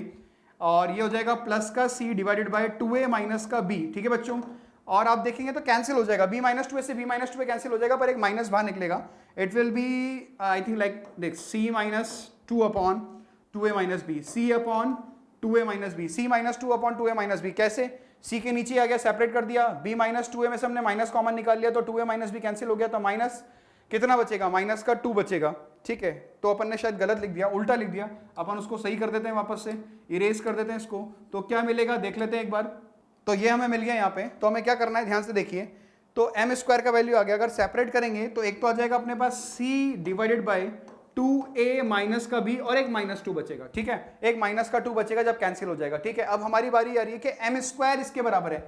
और ये हो जाएगा प्लस का c divided by 2a minus का b। ठीक है बच्चों, और आप देखेंगे तो कैंसिल हो जाएगा, b माइनस 2a से b माइनस 2a कैंसिल हो जाएगा, पर एक माइनस बाहर निकलेगा, it will be I think like देख c minus 2 upon 2a minus b, c upon 2a minus b, c minus 2 upon 2a minus b, कैसे, c के नीचे आ गया, सेपरेट कर दिया, b माइनस 2a में से हमने माइनस कॉमन निकाल लिया तो 2a माइनस b कैंसिल हो गया, तो माइनस कितना बचेगा, माइनस का 2 बचेगा। ठीक है, तो अपन ने शायद गलत लिख दिया, उल्टा लिख दिया, अपन उसको सही कर देते हैं, वापस से इरेज कर देते हैं इसको, तो क्या मिलेगा देख लेते हैं एक बार। तो ये हमें मिल गया यहाँ पे, तो हमें क्या करना है ध्यान से देखिए, तो m स्क्वायर का वैल्यू आ गया, अगर सेपरेट करेंगे तो एक तो आ जाएगा अपने पास c divided by 2a minus का b, और एक माइनस 2 बचेगा। ठीक है, एक माइनस का 2 बचेगा जब कैंसिल हो जाएगा। ठीक है, अब हमारी बारी आ रही है कि m स्क्वायर इसके बराबर है,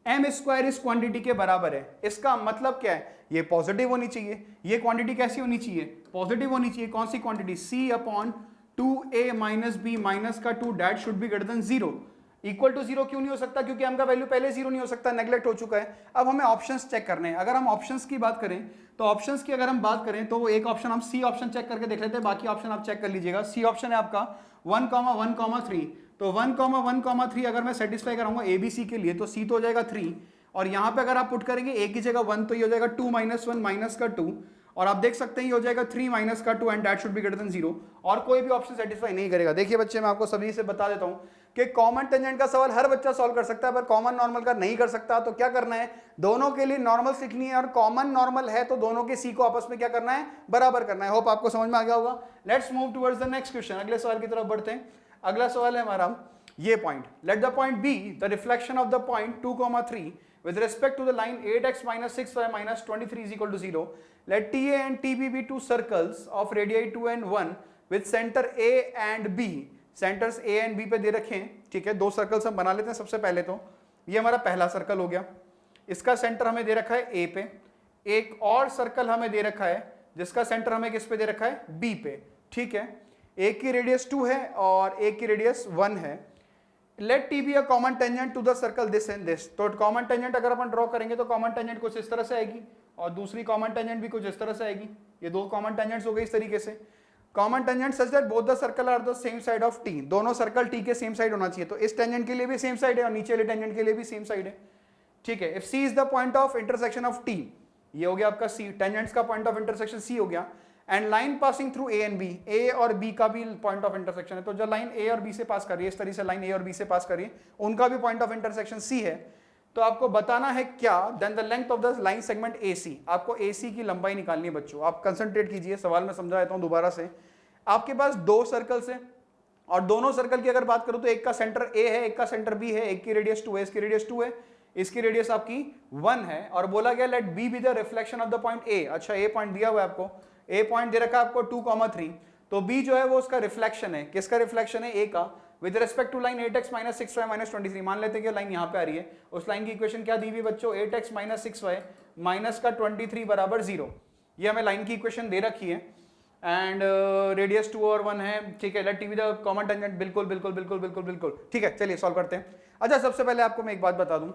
m स्क्वायर इस क्वांटिटी के बराबर है, इसका मतलब क्या है, ये पॉजिटिव होनी चाहिए, ये क्वांटिटी कैसी होनी चाहिए, पॉजिटिव होनी चाहिए, कौन सी quantity, c upon 2a minus b minus का 2 that should be greater than 0, equal to 0 क्यों नहीं हो सकता, क्योंकि m का वैल्यू पहले 0 नहीं हो सकता, नेग्लेक्ट हो चुका है। अब हमें ऑप्शंस चेक करने हैं, अगर हम ऑप्शंस की बात करें तो ऑप्शंस की अगर हम बात करें तो एक ऑप्शन हम सी ऑप्शन चेक करके देख लेते हैं, बाकी ऑप्शन आप चेक कर लीजिएगा। सी ऑप्शन है आपका 1,1,3, तो 1,1,3 अगर मैं सेटिस्फाई कराऊंगा ABC के लिए तो C तो हो जाएगा 3, और यहाँ पे अगर आप पुट करेंगे A की जगह 1 तो ये हो जाएगा 2 माइनस 1 माइनस का 2, और आप देख सकते हैं ये हो जाएगा 3 माइनस का 2 and that should be greater than 0, और कोई भी ऑप्शन सेटिस्फाई नहीं करेगा। देखिए बच्चे मैं आपको सभी से बता देता हूँ कि कॉमन टेंजेंट का सवाल हर बच्चा सॉल्व कर सकता है, पर कॉमन नॉर्मल का नहीं कर सकता, तो क्या करना है, दोनों के लिए नॉर्मल सीखनी है, और कॉमन नॉर्मल है तो दोनों के सी को आपस में क्या करना है, बराबर करना है। होप आपको समझ में आ गया होगा। Let's move towards the next question, अगले सवाल की तरफ बढ़ते हैं। अगला सवाल है हमारा ये point, let the point B the reflection of the point 2,3 with respect to the line 8x minus 6y minus 23 is equal to 0. Let TA and TB be two circles of radii 2 and 1 with center A and B. Centres A and B पे दे रखे हैं। ठीक है, दो circles हम बना लेते हैं। सबसे पहले तो ये हमारा पहला सर्कल हो गया, इसका सेंटर हमें दे रखा है A पे। एक और सर्कल हमें दे रखा है जिसका सेंटर हमें किस पे दे रखा है, B पे। ठीक है, एक की रेडियस 2 है और एक की रेडियस 1 है। Let T be a common tangent to the circle this and this. तो कॉमन टेंजेंट अगर अपन ड्रॉ करेंगे तो कॉमन टेंजेंट कुछ इस तरह से आएगी और दूसरी कॉमन टेंजेंट भी कुछ इस तरह से आएगी। ये दो कॉमन टेंजेंट्स हो गई इस तरीके से। Common tangent such that both the circle are the same side of T. दोनों सर्कल टी के सेम साइड होना चाहिए। तो इस टेंजेंट के लिए भी सेम साइड है और नीचे वाले टेंजेंट के लिए भी सेम साइड है। ठीक है, if C is the point of intersection of T, ये हो गया आपका सी, टेंजेंट्स का पॉइंट ऑफ इंटरसेक्शन सी हो गया, and line passing through A and B, A और बी का भी पॉइंट ऑफ इंटरसेक्शन है, तो जो लाइन ए और बी से पास कर रही है, इस तरीके से लाइन ए और बी से पास कर रही है, उनका भी पॉइंट ऑफ इंटरसेक्शन सी है। तो आपको बताना है क्या, then the length of the line segment AC, आपको AC की लंबाई निकालनी है बच्चों। आप कंसंट्रेट कीजिए, सवाल में समझा देता हूं दोबारा से। आपके पास दो सर्कल्स हैं और दोनों सर्कल की अगर बात करूं तो एक का सेंटर A है, एक का सेंटर B है, एक की रेडियस 2 है, इसकी रेडियस 2 है, इसकी रेडियस आपकी 1 है, और बोला गया let B be the reflection of the point A। अच्छा, A पॉइंट दिया हुआ है आपको, A पॉइंट दे रखा है आपको 2,3, तो B जो है वो उसका रिफ्लेक्शन है, किसका रिफ्लेक्शन है, A का, with respect to line 8x minus 6y minus 23। मान लेते हैं कि लाइन यहाँ पे आ रही है, उस लाइन की इक्वेशन क्या दी हुई बच्चों, 8x माइनस 6y माइनस का 23 बराबर 0। ये हमें लाइन की इक्वेशन दे रखी है, एंड रेडियस 2 और 1 है, ठीक है। Let T be the common tangent, बिल्कुल बिल्कुल बिल्कुल बिल्कुल बिल्कुल, ठीक है। चलिए सॉल्व करते हैं। अच्छा, सबसे पहले आपको मैं एक बात बता दूं,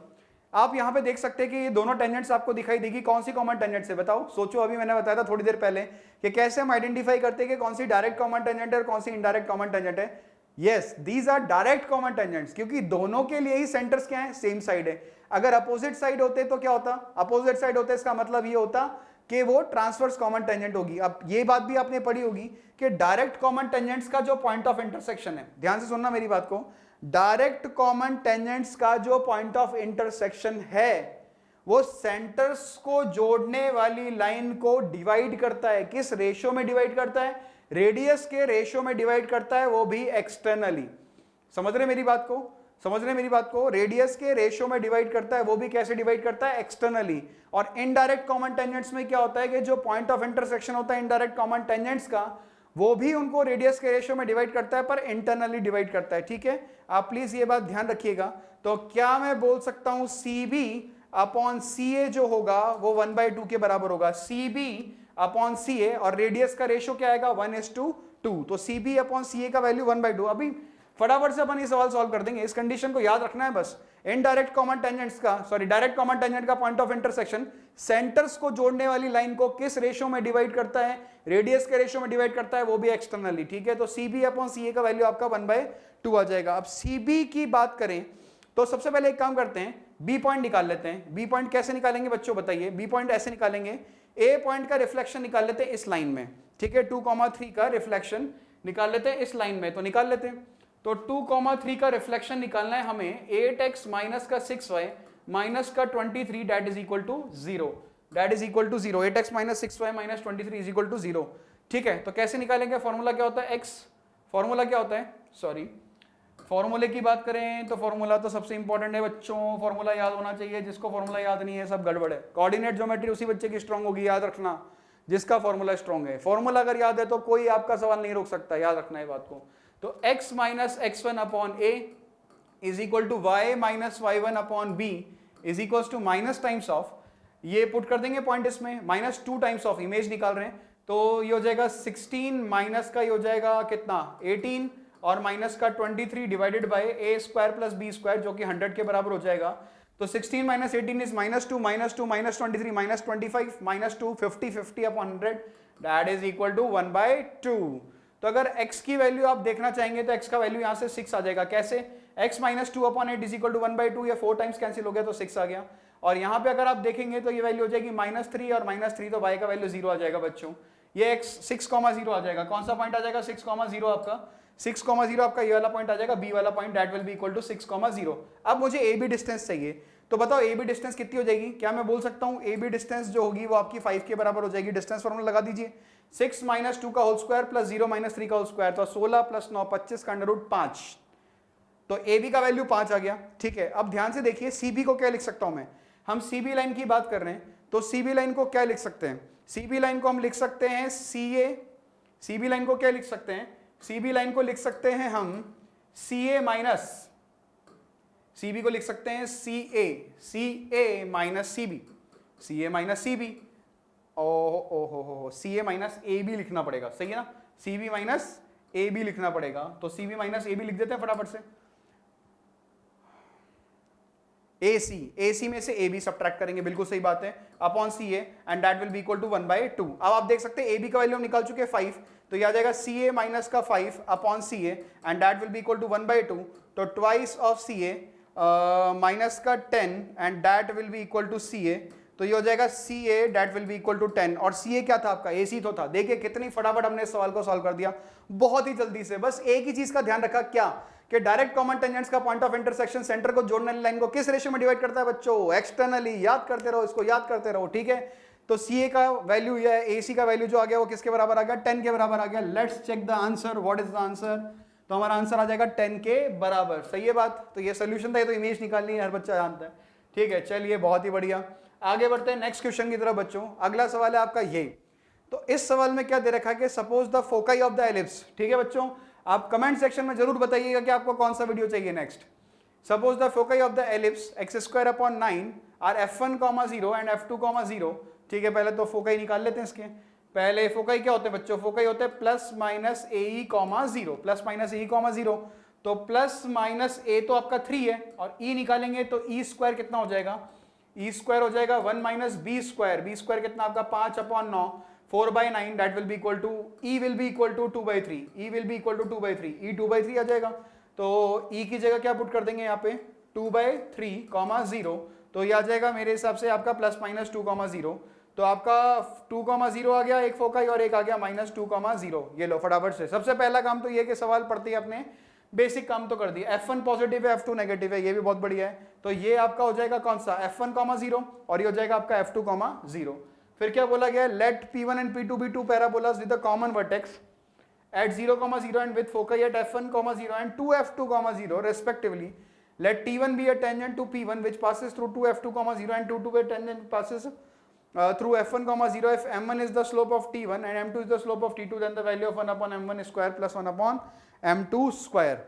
आप यहाँ पे देख सकते हैं कि ये दोनों टेंजेंट्स आपको दिखाई देगी, कौन सी कॉमन टेंजेंट है बताओ, सोचो। अभी मैंने बताया था थोड़ी देर पहले कि कैसे हम आइडेंटिफाई करते हैं कि कौन सी डायरेक्ट कॉमन टेंजेंट है और कौन सी इनडायरेक्ट कॉमन टेंजेंट है। Yes, these are direct common tangents, क्योंकि दोनों के लिए ही सेंटर्स क्या है, सेम साइड है। अगर अपोजिट साइड होते तो क्या होता, अपोजिट साइड होते इसका मतलब ये होता कि वो ट्रांसवर्स कॉमन टेंजेंट होगी। अब ये बात भी आपने पढ़ी होगी कि डायरेक्ट कॉमन टेंजेंट्स का जो पॉइंट ऑफ इंटरसेक्शन है, ध्यान से सुनना मेरी बात को, डायरेक्ट कॉमन टेंजेंट्स का जो पॉइंट ऑफ इंटरसेक्शन है वो सेंटर्स को जोड़ने वाली लाइन को डिवाइड करता है। किस रेशियो में डिवाइड करता है, रेडियस के रेशियो में डिवाइड करता है, वो भी एक्सटर्नली। समझ रहे मेरी बात को, समझ रहे मेरी बात को, रेडियस के रेशियो में डिवाइड करता है, वो भी कैसे डिवाइड करता है, एक्सटर्नली। और इनडायरेक्ट कॉमन टेंजेंट्स में क्या होता है कि जो पॉइंट ऑफ इंटरसेक्शन होता है इनडायरेक्ट कॉमन टेंजेंट्स का, वो भी उनको रेडियस के रेशियो में डिवाइड करता है, पर इंटरनली डिवाइड करता है, ठीक है। आप प्लीज ये बात ध्यान रखिएगा। तो क्या मैं बोल सकता हूं CB अपॉन CA जो होगा वो 1/2 के बराबर होगा, CB अपॉन CA, और रेडियस का रेशियो क्या आएगा, 1:2, तो CB अपॉन CA का वैल्यू 1/2। अभी फटाफट से अपन ये सवाल सॉल्व कर देंगे, इस कंडीशन को याद रखना है बस। इनडायरेक्ट कॉमन टेंजेंट्स का, सॉरी डायरेक्ट कॉमन टेंजेंट का पॉइंट ऑफ इंटरसेक्शन सेंटर्स को जोड़ने वाली लाइन को किस रेशियो में डिवाइड करता है, रेडियस के रेशियो में डिवाइड करता है, वो भी एक्सटर्नली, ठीक है। तो CB अपॉन CA का वैल्यू आपका 1/2 आ जाएगा। अब CB की बात करें तो सबसे पहले एक काम करते हैं, B पॉइंट निकाल लेते हैं। B पॉइंट कैसे निकालेंगे बच्चों बताइए, B पॉइंट ऐसे निकालेंगे, A पॉइंट का रिफ्लेक्शन निकाल लेते हैं इस लाइन में, ठीक है। 2,3 का रिफ्लेक्शन निकाल लेते हैं इस लाइन में, तो निकाल लेते हैं। तो 2,3 का रिफ्लेक्शन निकालना है हमें 8x माइनस का 6y माइनस का 23 that is equal to 0, that is equal to 0, 8x minus 6y minus 23 is equal to 0, ठीक है। तो कैसे निकालेंगे, फॉर्मूला क्या होता है, x, फॉर्मूला क्या होता है, सॉरी फॉर्मूले की बात करें तो फॉर्मूला तो सबसे इंपॉर्टेंट है बच्चों, फॉर्मूला याद होना चाहिए। जिसको फॉर्मूला याद नहीं है सब गड़बड़ है। कोऑर्डिनेट ज्योमेट्री उसी बच्चे की स्ट्रांग होगी, याद रखना, जिसका फॉर्मूला स्ट्रांग है। फॉर्मूला अगर याद है तो कोई आपका सवाल नहीं रोक सकता, याद रखना है बात को। तो x minus x1 upon a is equal to y minus y1 upon b is equal to minus times of, ये पुट कर देंगे पॉइंट इसमें, -2 टाइम्स ऑफ, इमेज निकाल रहे हैं तो ये हो जाएगा 16 माइनस का ये हो जाएगा कितना 18 और माइनस का 23 divided by a square plus b square जो कि 100 के बराबर हो जाएगा। तो 16 minus 18 is -2 -2 minus 23 minus 25 -2 50 50 upon 100 that is equal to 1/2। तो अगर x की वैल्यू आप देखना चाहेंगे तो x का वैल्यू यहाँ से 6 आ जाएगा। कैसे, x minus 2 upon 8 is equal to 1/2, या 4 टाइम्स कैंसिल हो गया तो 6 आ गया। और यहाँ पे अगर आप देखेंगे तो ये वैल्यू हो जाएगी -3 और -3, तो y का वैल्यू 0 आ जाएगा बच्चों। ये x 6,0 आ जाएगा। कौन सा पॉइंट आ जाएगा 6,0 आपका, 6,0 आपका ये वाला पॉइंट आ जाएगा, b वाला point that will be equal to 6,0। अब मुझे ए बी डिस्टेंस चाहिए, तो बताओ ए बी डिस्टेंस कितनी हो जाएगी। क्या मैं बोल सकता हूँ ए बी डिस्टेंस जो होगी वो आपकी 5 के बराबर हो जाएगी। डिस्टेंस फॉर्मूला लगा दीजिए, 6 माइनस 2 का होल स्क्वायर प्लस 0 माइनस 3 का होल स्क्वायर, तो 16 प्लस 9 25 का √5, तो ए बी का वैल्यू 5 आ गया। ठीक है, अब ध्यान से देखिए सी बी को क्या लिख सकता हूं मैं, हम सी बी लाइन की बात कर रहे हैं तो सी बी लाइन को क्या लिख सकते हैं, सी बी लाइन को हम लिख सकते हैं सी ए, सी बी लाइन को क्या लिख सकते हैं, सी बी लाइन को लिख सकते हैं हम सी ए माइनस, सी बी को लिख सकते हैं C A minus C B, C A minus C B, O C A minus A B लिखना पड़ेगा, सही है ना, C B minus A B लिखना पड़ेगा, तो C B minus A B लिख देते हैं फटाफट से। ए सी में से ए बी सब्ट्रैक्ट करेंगे, बिल्कुल सही बात है, upon C A and that will be equal to 1/2। अब आप देख सकते हैं ए बी का वैल्यू हम निकाल चुके हैं 5, तो यह आ जाएगा सी ए माइनस का 5 upon C A and that will be equal to 1/2, तो twice of C A minus का 10 and that will be equal to C A, तो ये हो जाएगा C A that will be equal to 10 और सी ए क्या था आपका AC तो था। देखिए कितनी फटाफट हमने इस सवाल को सॉल्व कर दिया बहुत ही जल्दी से। बस एक ही चीज का ध्यान रखा क्या कि डायरेक्ट कॉमन टेंजेंट्स का पॉइंट ऑफ इंटरसेक्शन सेंटर को जोड़ने वाली लाइन को किस रेशियो में डिवाइड करता है बच्चों? एक्सटर्नली। याद करते रहो, इसको याद करते रहो, ठीक है। तो सी ए का वैल्यू या AC का वैल्यू जो आ गया वो किसके बराबर आ गया? 10 के बराबर आ गया। Let's check the answer. What is the answer? तो हमारा आंसर आ जाएगा 10 के बराबर। सही है बात? तो ये सोल्यूशन था, ये तो इमेज निकालनी है, हर बच्चा जानता है, ठीक है। चलिए बहुत ही बढ़िया, आगे बढ़ते हैं नेक्स्ट क्वेश्चन की तरफ बच्चों। अगला सवाल है आपका ये। तो इस सवाल में क्या दे रखा है कि suppose the foci of the ellipse, ठीक है बच्चों। आप कमेंट सेक्शन में जरूर बताइएगा कि आपको कौन सा वीडियो चाहिए next. Suppose the foci of the ellipse x²/9 are f1, 0 and f2, 0, ठीक है। पहले तो फोकाई निकाल लेते हैं इसके। पहले फोकाई क्या होते हैं बच्चों? फोकाई होते हैं plus minus AE, 0, plus minus AE, 0। तो प्लस माइनस ए तो आपका 3 है और E निकालेंगे तो E² कितना हो जाएगा? E² हो जाएगा 1 माइनस B²। B² कितना आपका? 5/9, 4/9 that will be equal to E will be equal to 2/3। E will be equal to 2/3। E 2/3 आ जाएगा। तो E की जगह क्या पुट कर देंगे यहाँ पे? 2/3, 0। तो ये आ जाएगा मेरे हिसाब से आपका प्लस माइनस 2, 0। तो आपका 2, 0 आ गया एक फोकाई और एक आ गया माइनस 2, 0। ये लो फटाफट से। सबसे पहला काम तो ये कि सवाल पढ़ते ही अपने बेसिक काम तो कर दिया। F1 पॉजिटिव है, F2 नेगेटिव है, ये भी बहुत बढ़िया है। तो ये आपका हो जाएगा कौन सा? F1, 0 और ये हो जाएगा आपका F2, 0। फिर क्या बोला गया? Let P1 and P2 be two parabolas with the common vertex at 0, 0 and with foci at f1, 0 and 2f2, 0 respectively. Let T1 be a tangent to P1 which passes through 2f2, 0 and T2 a tangent passes through f1, 0. If m1 is the slope of T1 and m2 is the slope of T2, then the value of 1/m1 square plus 1/m2 square.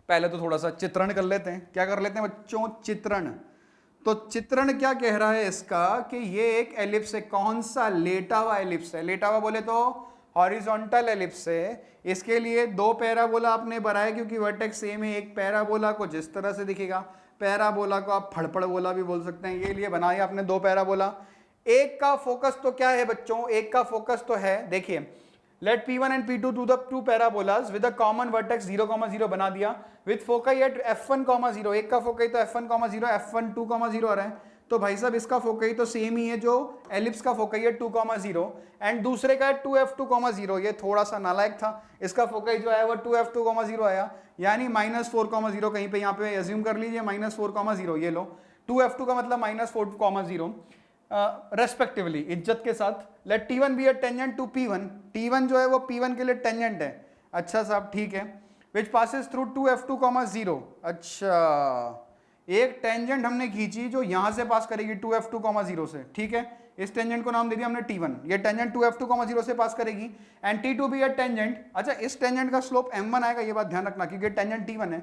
पहले तो थोड़ा सा चित्रण कर लेते हैं। क्या कर लेते हैं बच्चों? चित्रण। तो चित्रण क्या कह रहा है इसका कि ये एक एलिप्स है। कौन सा? लेटा हुआ एलिप्स है। लेटा हुआ बोले तो हॉरिजॉन्टल एलिप्स है। इसके लिए दो पैराबोला आपने बनाया क्योंकि वर्टेक्स ए में एक पैराबोला को जिस तरह से दिखेगा, पैराबोला को आप फड़फड़ बोला भी बोल सकते हैं, ये लिए बनाया आपने दो पैराबोला। एक का फोकस तो क्या है बच्चों? एक का फोकस तो है, देखिए, let P1 and P2 to the two parabolas with a common vertex 0, 0 बना दिया विद फोकाई एट f1, 0। एक का फोकाई तो f1, 0, f1, 2, 0 आ रहा है। तो भाई साहब इसका फोकाई तो सेम ही है जो एलिप्स का फोकाई है 2, 0 एंड दूसरे का है 2f2, 0। ये थोड़ा सा नालायक था, इसका फोकाई जो आया वो 2f2, 0 आया, यानी -4, 0 कहीं पे यहाँ पे एज्यूम कर लीजिए -4, 0। ये लो 2f2 का मतलब -4, 0 रेस्पेक्टिवली, इज्जत के साथ। Let T1 be a tangent to P1। T1 जो है वो P1 के लिए टेंजेंट है। अच्छा साहब ठीक है। विच पासेस थ्रू 2f2, 0। अच्छा, एक टेंजेंट हमने खींची जो यहां से पास करेगी 2f2, 0 से, ठीक है। इस टेंजेंट को नाम दे दिया हमने T1। ये टेंजेंट 2f2, 0 से पास करेगी एंड T2 भी है टेंजेंट। अच्छा, इस टेंजेंट का स्लोप m1 आएगा, ये बात ध्यान रखना क्योंकि टेंजेंट T1 है।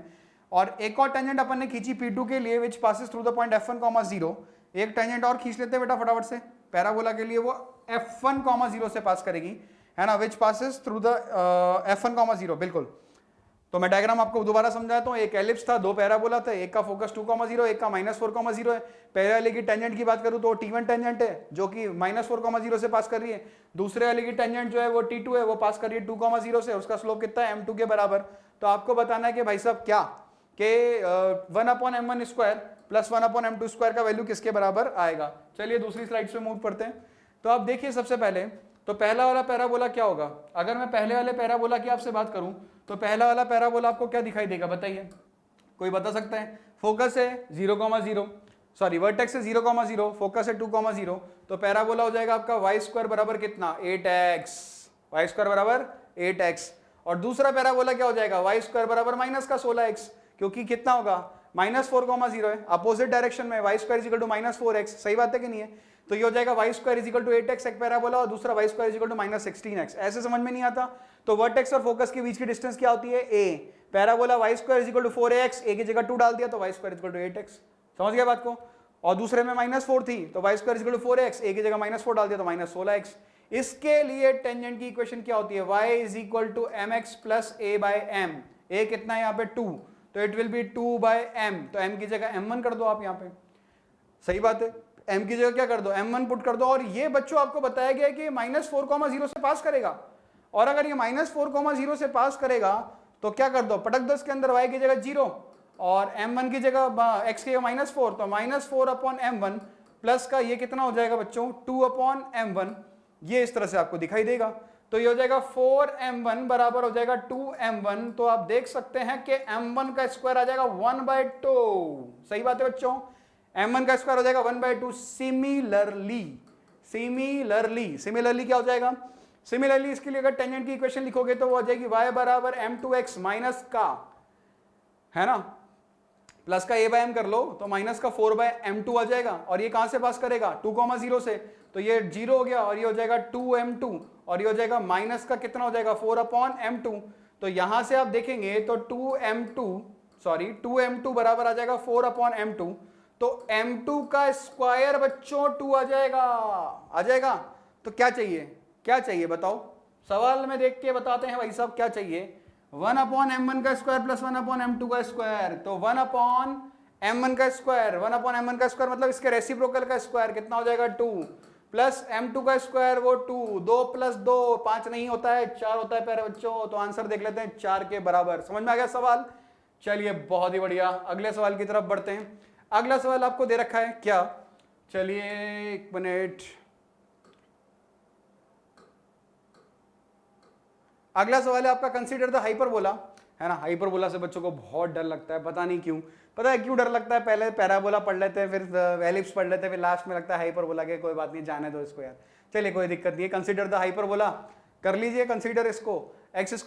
और एक और टेंजेंट अपन ने खींची P2 के लिए विच passes through the point f1, 0। एक टेंजेंट और खींच लेते हैं बेटा फटाफट से पैराबोला के लिए, वो f1, 0 से पास करेगी, है ना, विच पासेस थ्रू द f1, 0। बिल्कुल। तो मैं डायग्राम आपको दोबारा समझाता हूँ। एक एलिप्स था, दो पैराबोला थे, एक का फोकस 2, 0, एक का -4, 0 है। पहले वाले की टेंजेंट की बात करूँ तो T1 टेंजेंट है जो कि -4, 0 से पास कर रही है। दूसरे वाले की टेंजेंट जो है वो T2 है, वो पास कर रही है 2, 0 से। उसका स्लोप कितना है? m2 के बराबर। तो आपको बताना है कि भाई साहब क्या कि 1/m1 square plus 1/m2 square का वैल्यू किसके बराबर आएगा। चलिए दूसरी स्लाइड पे मूव करते हैं। तो आप देखिए सबसे पहले तो पहला वाला पैराबोला क्या होगा। अगर मैं पहले वाले पैराबोला की आपसे बात करूं तो पहला वाला पैराबोला आपको क्या दिखाई देगा बताइए, कोई बता सकता है? फोकस है 0, 0, सॉरी वर्टेक्स है 0, 0, फोकस है 2, 0। तो पैराबोला हो जाएगा आपका y² बराबर कितना? 8x। y² बराबर 8x। और दूसरा पैराबोला क्या हो जाएगा? y² बराबर माइनस का 16x, क्योंकि कितना होगा? -4, 0 है, अपोजिट डायरेक्शन में। y² -4x, सही बात है कि नहीं है? तो ये हो जाएगा y² 8x एक पैराबोला और दूसरा y² -16x। ऐसे समझ में नहीं आता तो वर्टेक्स और फोकस के बीच की डिस्टेंस क्या होती है? a। Parabola y² 4ax, a की जगह 2 डाल दिया तो y² 8x। समझ गया बात को? और दूसरे में -4 थी तो y² 4ax, a की जगह -4 डाल दिया तो -16x। इसके लिए टेंजेंट की इक्वेशन क्या होती है? y mx + a/m। a कितना है यहाँ पे? 2, तो इट विल बी 2/m। तो m की जगह m1 कर दो आप यहाँ पे, सही बात है। m की जगह क्या कर दो? m1 पुट कर दो। और ये बच्चों आपको बताया गया है कि -4, 0 से पास करेगा। और अगर ये -4, 0 से पास करेगा तो क्या कर दो? पटक दो इसके अंदर y की जगह 0 और m1 की जगह x की जगह -4, तो -4/m1 प्लस का ये कितना हो जाएगा बच्चों 2/m1, ये इस तरह से आपको दिखाई देगा। तो ये हो जाएगा 4m1 बराबर हो जाएगा 2m1। तो आप देख सकते हैं कि m1 का स्क्वायर आ जाएगा 1/2। सही बात है बच्चों, m1 का स्क्वायर हो जाएगा 1/2। सिमिलरली क्या हो जाएगा, सिमिलरली इसके लिए अगर टेंजेंट की इक्वेशन लिखोगे तो वो हो जाएगी y बराबर m2x माइनस का, है ना, प्लस का a/m कर लो तो माइनस का 4/m2 आ जाएगा। और ये कहां से पास करेगा 2,0 से, तो ये 0 हो गया और ये हो जाएगा 2m2 और ये हो जाएगा माइनस का कितना हो जाएगा 4/m2। तो यहां से आप देखेंगे तो 2m2 बराबर आ जाएगा 4/m2। तो m2 का स्क्वायर बच्चों 2 आ जाएगा। तो क्या चाहिए बताओ, सवाल में देख के बताते हैं भाई साहब क्या चाहिए। 1/m1 का स्क्वायर प्लस 1/m2 का स्क्वायर। तो 1/m1 का स्क्वायर मतलब इसके रेसिप्रोकल का स्क्वायर कितना हो जाएगा 2, प्लस m2 का स्क्वायर वो 2, 2 + 2 5 नहीं होता है 4 होता है प्यारे बच्चों। तो आंसर देख लेते हैं 4 के बराबर। समझ में आ गया सवाल? चलिए बहुत ही बढ़िया, अगले सवाल की तरफ बढ़ते हैं। अगला सवाल आपको दे रखा है क्या, चलिए एक मिनट। अगला सवाल है आपका कंसीडर द हाइपरबोला, है ना। हाइपरबोला से बच्चों को बहुत डर लगता है, पता नहीं क्यों। पता है क्यों डर लगता है? पहले पैराबोला पढ़ लेते हैं, फिर एलिप्स पढ़ लेते हैं, फिर लास्ट में लगता है हाइपरबोला के। कोई बात नहीं, जाने दो इसको यार, चलिए कोई दिक्कत नहीं है। कंसीडर द हाइपरबोला कर लीजिए, कंसीडर इसको। x² -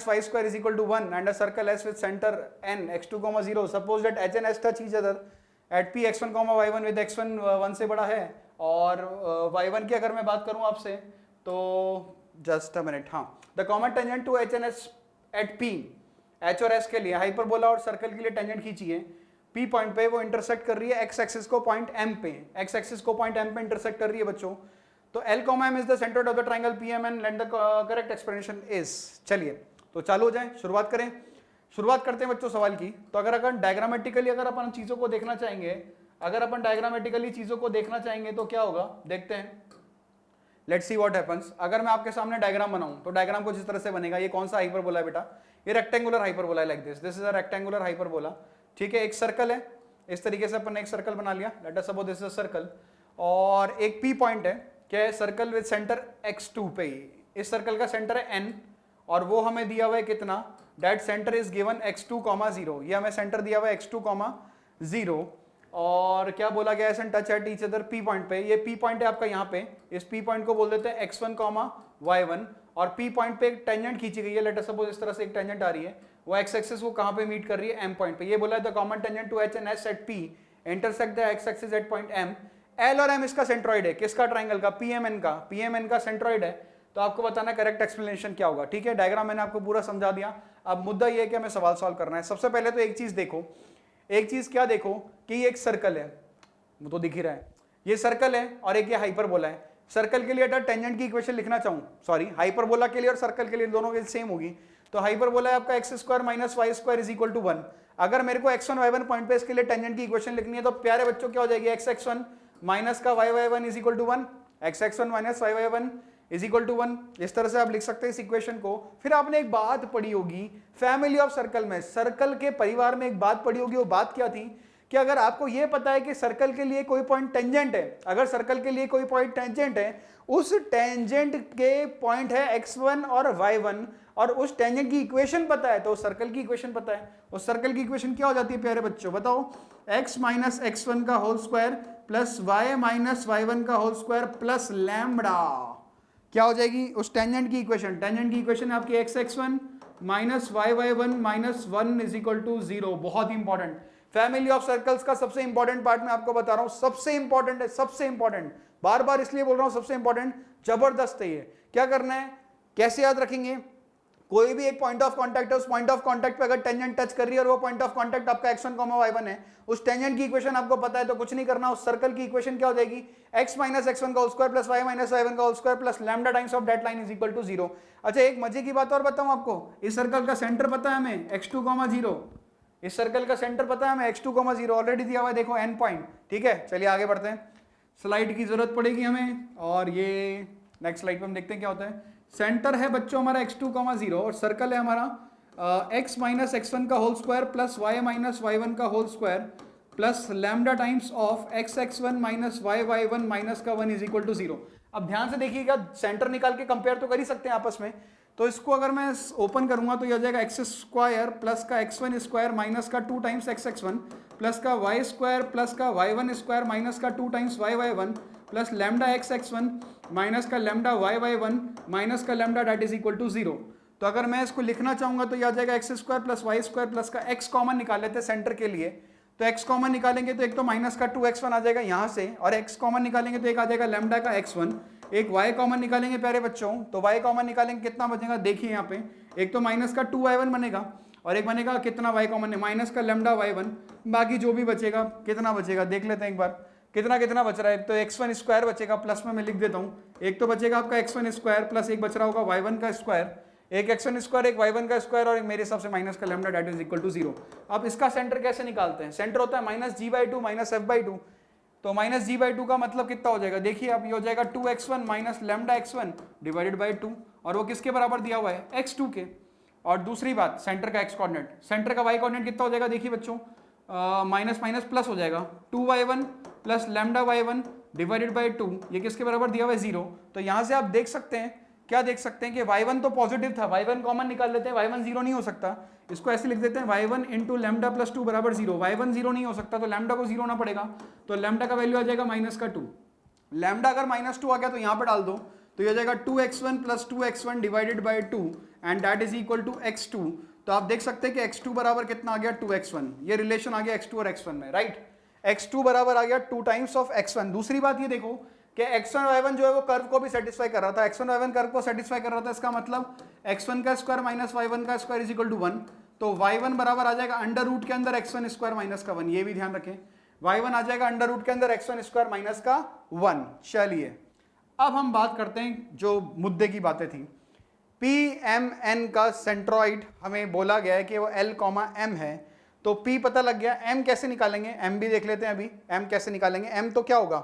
y² = 1 and a circle S with center n x2, 0। Suppose that h and s touch each other at p x1, y1 with x1 1 से बड़ा है और y1 की अगर मैं बात करूं आपसे तो जस्ट अ मिनट, हाँ। The common tangent to H and S at P, H और एस के लिए हाइपरबोला और सर्कल के लिए टेंजेंट खींचिए। पी पॉइंट पे वो इंटरसेक्ट कर रही है एक्स एक्सिस को पॉइंट एम पे, इंटरसेक्ट कर रही है बच्चों। तो L, M is the centre of the triangle PM and let the correct explanation is. चलिए तो चालू हो जाए, शुरुआत करें। शुरुआत करते हैं बच्चों सवाल की। तो अगर डायग्रामेटिकली अगर अपन चीजों को देखना चाहेंगे, चीजों को देखना चाहेंगे तो क्या होगा देखते हैं। Let's see what happens. अगर मैं आपके सामने डायग्राम बनाऊं तो डायग्राम कुछ इस तरह से बनेगा। ये कौन सा हाइपरबोला है बेटा? ये रेक्टेंगुलर हाइपरबोला है, like this is a rectangular hyperbola. ठीक है, एक सर्कल है, इस तरीके से अपन ने एक सर्कल बना लिया। Late us suppose this is a circle और एक पी पॉइंट है, क्या है, सर्कल विद सेंटर x2 पे ही। इस सर्कल का सेंटर है n और वो हमें दिया हुआ है कितना, that centre is given x2, 0। ये हमें सेंटर दिया हुआ है x2, 0 और क्या बोला गया है, touch at each other P point पे। ये पी पॉइंट है आपका यहाँ पे, इस पी पॉइंट को बोल देते हैं x1, y1 और पी पॉइंट पे एक टेंजेंट खींची गई है। लेट अस सपोज इस तरह से एक टेंजेंट आ रही है, वो x एक्सिस वो कहाँ पे मीट कर रही है, m पॉइंट पे। ये बोला है the common tangent to h and s at p intersect the x axis at point m। L और M इसका सेंट्रॉइड है, किसका? ट्राइंगल का, PMN का सेंट्रॉइड है। तो आपको बताना करेक्ट एक्सप्लेनेशन क्या होगा। ठीक है, डायग्राम मैंने आपको पूरा समझा दिया। अब मुद्दा ये है कि हमें सवाल सॉल्व करना है। सबसे पहले तो एक चीज देखो, क्या देखो कि ये एक सर्कल है, वो तो दिख ही रहा है, ये सर्कल है और एक ये हाइपरबोला है। सर्कल के लिए अगर टेंजेंट की इक्वेशन लिखना चाहूं, सॉरी हाइपरबोला के लिए और सर्कल के लिए दोनों के सेम होगी। तो हाइपरबोला है आपका x² - y² = 1। अगर मेरे को x1, y1 पॉइंट पे इसके लिए टेंजेंट की इक्वेशन लिखनी है तो प्यारे बच्चों क्या हो जाएगी, x1 माइनस का y1 = 1, x1 माइनस y1 = 1। इस तरह से आप लिख सकते हैं इस इक्वेशन को। फिर आपने एक बात पढ़ी होगी फैमिली ऑफ सर्कल में, सर्कल के परिवार में एक बात पढ़ी होगी। वो बात क्या थी कि अगर आपको यह पता है कि सर्कल के लिए कोई पॉइंट टेंजेंट है, अगर सर्कल के लिए कोई पॉइंट टेंजेंट है, उस टेंजेंट के पॉइंट है x1 और y1 और उस टेंजेंट की इक्वेशन पता है, तो सर्कल की इक्वेशन पता है। उस सर्कल की इक्वेशन क्या हो जाती है प्यारे बच्चों, बताओ? x माइनस x1 का whole square plus y minus y1 का होल स्क्वायर प्लस लैम्बडा। क्या हो जाएगी उस टेंजेंट की इक्वेशन? टेंजेंट की इक्वेशन है आपकी x1 माइनस y1 माइनस 1 = 0। बहुत इंपॉर्टेंट, फैमिली ऑफ सर्कल्स का सबसे इंपॉर्टेंट पार्ट मैं आपको बता रहा हूं, सबसे इंपॉर्टेंट है, सबसे इंपॉर्टेंट। बार बार इसलिए बोल रहा हूं सबसे इंपॉर्टेंट, जबरदस्त है ये। क्या करना है, कैसे याद रखेंगे? कोई भी एक पॉइंट ऑफ कांटेक्ट है, उस पॉइंट ऑफ कांटेक्ट पे अगर टेंजेंट टच कर रही है और वो पॉइंट ऑफ कांटेक्ट आपका x1, y1 है, उस टेंजेंट की इक्वेशन आपको पता है तो कुछ नहीं करना। उस सर्कल की इक्वेशन क्या हो जाएगी, x माइनस x1 का whole square plus y minus y1 का होल स्क्वायर प्लस लैम्डा टाइम्स ऑफ दैट लाइन = 0। अच्छा एक मजे की बात और बताऊं आपको, इस सर्कल का सेंटर पता है हमें x2, 0। इस सर्कल का सेंटर पता है हमें x2, 0 ऑलरेडी दिया हुआ है, देखो n पॉइंट। ठीक है, चलिए आगे बढ़ते हैं। स्लाइड की जरूरत पड़ेगी हमें और ये नेक्स्ट स्लाइड पे हम देखते हैं क्या होता है। सेंटर है बच्चों हमारा x2, 0 और सर्कल है हमारा x माइनस x1 का whole square plus y minus y1 का होल स्क्वायर प्लस लैम्डा टाइम्स ऑफ x(x1) माइनस y(y1) माइनस का 1 इज इक्वल टू 0। अब ध्यान से देखिएगा, सेंटर निकाल के कंपेयर तो कर ही सकते हैं आपस में। तो इसको अगर मैं ओपन करूंगा तो यह हो जाएगा x² प्लस का x1² माइनस का 2 टाइम्स x(x1) प्लस का y² प्लस का y1² माइनस का 2 टाइम्स y(y1) प्लस लैम्डा x(x1) माइनस का लैम्डा y(y1) माइनस का lambda that is equal to 0। तो अगर मैं इसको लिखना चाहूंगा तो यह आ जाएगा x² प्लस y² प्लस का x कॉमन निकाल लेते हैं सेंटर के लिए। तो x कॉमन निकालेंगे तो एक तो माइनस का 2x1 आ जाएगा यहाँ से, और x कॉमन निकालेंगे तो एक आ जाएगा लैम्डा का x1, एक y कॉमन निकालेंगे प्यारे बच्चों, तो y कॉमन निकालेंगे कितना बचेगा, देखिए यहाँ पे एक तो माइनस का 2y1 बनेगा और एक बनेगा कितना y कॉमन, माइनस का लैम्डा y1, बाकी जो भी बचेगा कितना बचेगा देख लेते हैं एक बार, कितना कितना बच रहा है। तो x1² बचेगा, प्लस में मैं लिख देता हूँ, एक तो बचेगा आपका x1² प्लस एक बच रहा होगा y1 का स्क्वायर, एक x1² एक y1 का स्क्वायर और एक मेरे हिसाब से माइनस का lambda that is equal to 0। अब इसका सेंटर कैसे निकालते हैं, सेंटर होता है -g/2 माइनस f/2, तो -g/2 का मतलब कितना हो जाएगा, देखिए अब ये हो जाएगा 2x1 minus lambda x1 divided by 2, और वो किसके बराबर दिया हुआ है, x2 के। और दूसरी बात, सेंटर का x कोऑर्डिनेट, सेंटर का y कोऑर्डिनेट कितना हो जाएगा, देखिए बच्चों माइनस माइनस प्लस हो जाएगा, 2y1 plus lambda y1 divided by 2, ये किसके बराबर दिया हुआ है 0। तो यहाँ से आप देख सकते हैं, क्या देख सकते हैं कि y1 तो पॉजिटिव था, y1 कॉमन निकाल लेते हैं, y1 0 नहीं हो सकता, इसको ऐसे लिख देते हैं y1 इंटू लैम्डा प्लस 2 बराबर 0, y1 0 नहीं हो सकता तो लैम्डा को 0 होना पड़ेगा, तो लैम्डा का वैल्यू आ जाएगा -2। लैम्डा अगर -2 आ गया तो यहाँ पे डाल दो, तो ये आ जाएगा 2x1 plus 2x1 divided by 2 and that is equal to x2। तो आप देख सकते हैं कि x2 बराबर कितना आ गया, 2x1, ये रिलेशन आ गया x2 और x1 में, राइट। x2 बराबर आ गया 2 टाइम्स ऑफ x1। दूसरी बात ये देखो कि x1 y1 जो है वो कर्व को भी सेटिस्फाई कर रहा था, x1 y1 कर्व को सेटिस्फाई कर रहा था, इसका मतलब x1 का स्क्वायर माइनस y1 का स्क्वायर इज इक्वल टू 1, तो y1 बराबर आ जाएगा अंडर रूट के अंदर x1² माइनस का 1, ये भी ध्यान रखें, y1 आ जाएगा अंडर रूट के अंदर x1² माइनस का 1। चलिए अब हम बात करते हैं जो मुद्दे की बातें थी, PMN का सेंट्रॉइड हमें बोला गया है कि वो L, M है, तो P पता लग गया, M कैसे निकालेंगे, M भी देख लेते हैं अभी, M कैसे निकालेंगे। M तो क्या होगा,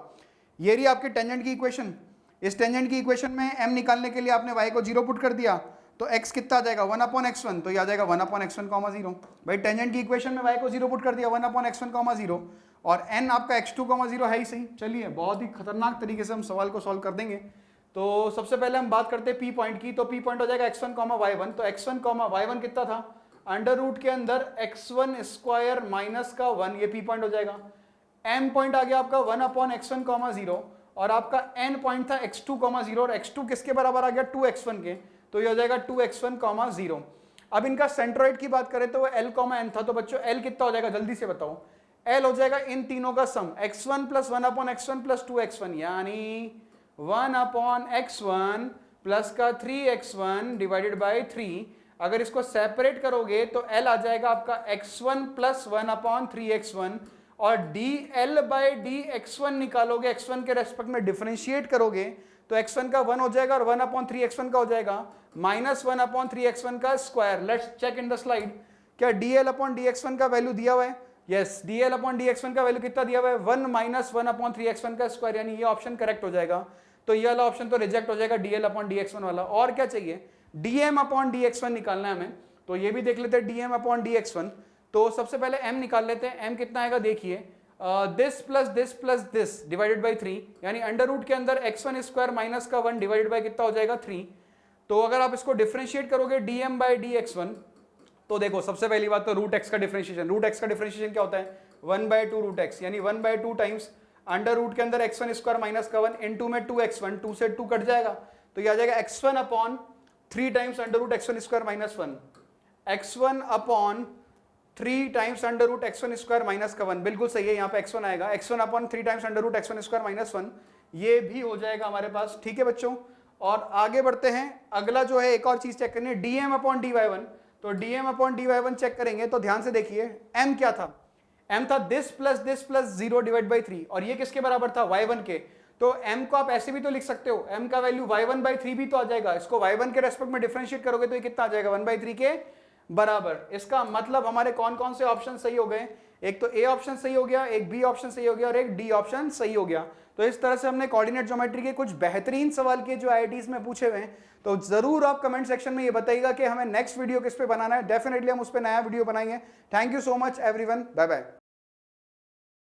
ये रही आपकी टेंजेंट की इक्वेशन, इस टेंजेंट की इक्वेशन में M निकालने के लिए आपने y को 0 पुट कर दिया, तो x कितना आ जाएगा 1/x1, तो ये आ जाएगा 1/x1, 0। भाई टेंजेंट की इक्वेशन में y को 0 पुट कर दिया 1/x1, 0, और n आपका x2, 0 है ही सही। चलिए बहुत ही खतरनाक तरीके से हम सवाल को सॉल्व कर देंगे। तो सबसे पहले हम बात करते हैं P पॉइंट की, तो P पॉइंट हो जाएगा x1, y1, तो x1, y1 कितना था, अंडर रूट के अंदर x1² माइनस का 1, ये P पॉइंट हो जाएगा। M पॉइंट आ गया आपका 1/x1, 0, और आपका n पॉइंट था x2, 0, और x2 किसके बराबर आ गया, 2x1 के, तो ये हो जाएगा 2x1, 0। अब इनका सेंट्रॉइड की बात करें तो वो L, M था, तो बच्चों L कितना हो जाएगा जल्दी से बताओ, L हो जाएगा इन तीनों का सम, x1 plus 1/x1 plus 2x1, यानी 1/x1 प्लस का 3x1 डिवाइडेड बाई 3। अगर इसको सेपरेट करोगे तो L आ जाएगा आपका x1 प्लस 1/3x1, और dl बाई dx1 निकालोगे, x1 के रेस्पेक्ट में डिफरेंशिएट करोगे तो x1 का 1 हो जाएगा और 1/3x1 का हो जाएगा -1/3x1 का square. Let's check in the slide, क्या dl/dx1 का वैल्यू दिया हुआ है, यस, dl/dx1 का वैल्यू कितना दिया हुआ है, 1 माइनस 1/3x1 का स्क्वायर, यानी ये ऑप्शन करेक्ट हो जाएगा। तो ये वाला ऑप्शन तो रिजेक्ट हो जाएगा, dl/dx1 वाला। और क्या चाहिए, dm/dx1 निकालना है हमें, तो ये भी देख लेते हैं dm/dx1। तो सबसे पहले m निकाल लेते हैं, m कितना आएगा देखिए, this plus this divided by 3, यानी अंडर रूट के अंदर x1² माइनस का 1 डिवाइडेड बाई कितना हो जाएगा 3। तो अगर आप इसको डिफरेंशिएट करोगे dm/dx1, तो देखो सबसे पहली बात तो रूट x का डिफरेंशिएशन, रूट x का डिफरेंशिएशन क्या होता है, 1/2 रूट x, यानी 1/2 टाइम्स अंडर रूट के अंदर x1² माइनस का 1 इनटू में 2x1, 2 से 2 कट जाएगा, तो ये आ जाएगा x1/3 times under root x1² minus 1, x1/3 times under root x1² minus का 1, बिल्कुल सही है, यहाँ पे x1 आएगा, x1/3 times under root x1² minus 1, ये भी हो जाएगा हमारे पास। ठीक है बच्चों, और आगे बढ़ते हैं, अगला जो है एक और चीज चेक करनी है, dm/dy1। तो dm/dy1 चेक करेंगे तो ध्यान से देखिए, m क्या था, m था दिस प्लस 0 डिवाइड बाई 3, और ये किसके बराबर था, y1 के। तो m को आप ऐसे भी तो लिख सकते हो, m का वैल्यू y1/3 भी तो आ जाएगा, इसको y1 के रेस्पेक्ट में डिफरेंशिएट करोगे तो ये कितना आ जाएगा, 1/3 के बराबर। इसका मतलब हमारे कौन कौन से ऑप्शन सही हो गए, एक तो ए ऑप्शन सही हो गया, एक बी ऑप्शन सही हो गया, और एक डी ऑप्शन सही हो गया। तो इस तरह से हमने कोऑर्डिनेट ज्योमेट्री के कुछ बेहतरीन सवाल किए जो आईआईटीज में पूछे हुए हैं। तो जरूर आप कमेंट सेक्शन में ये बताइएगा कि हमें नेक्स्ट वीडियो किस पे बनाना है, डेफिनेटली हम उस पर नया वीडियो बनाएंगे। Thank you so much everyone, bye bye.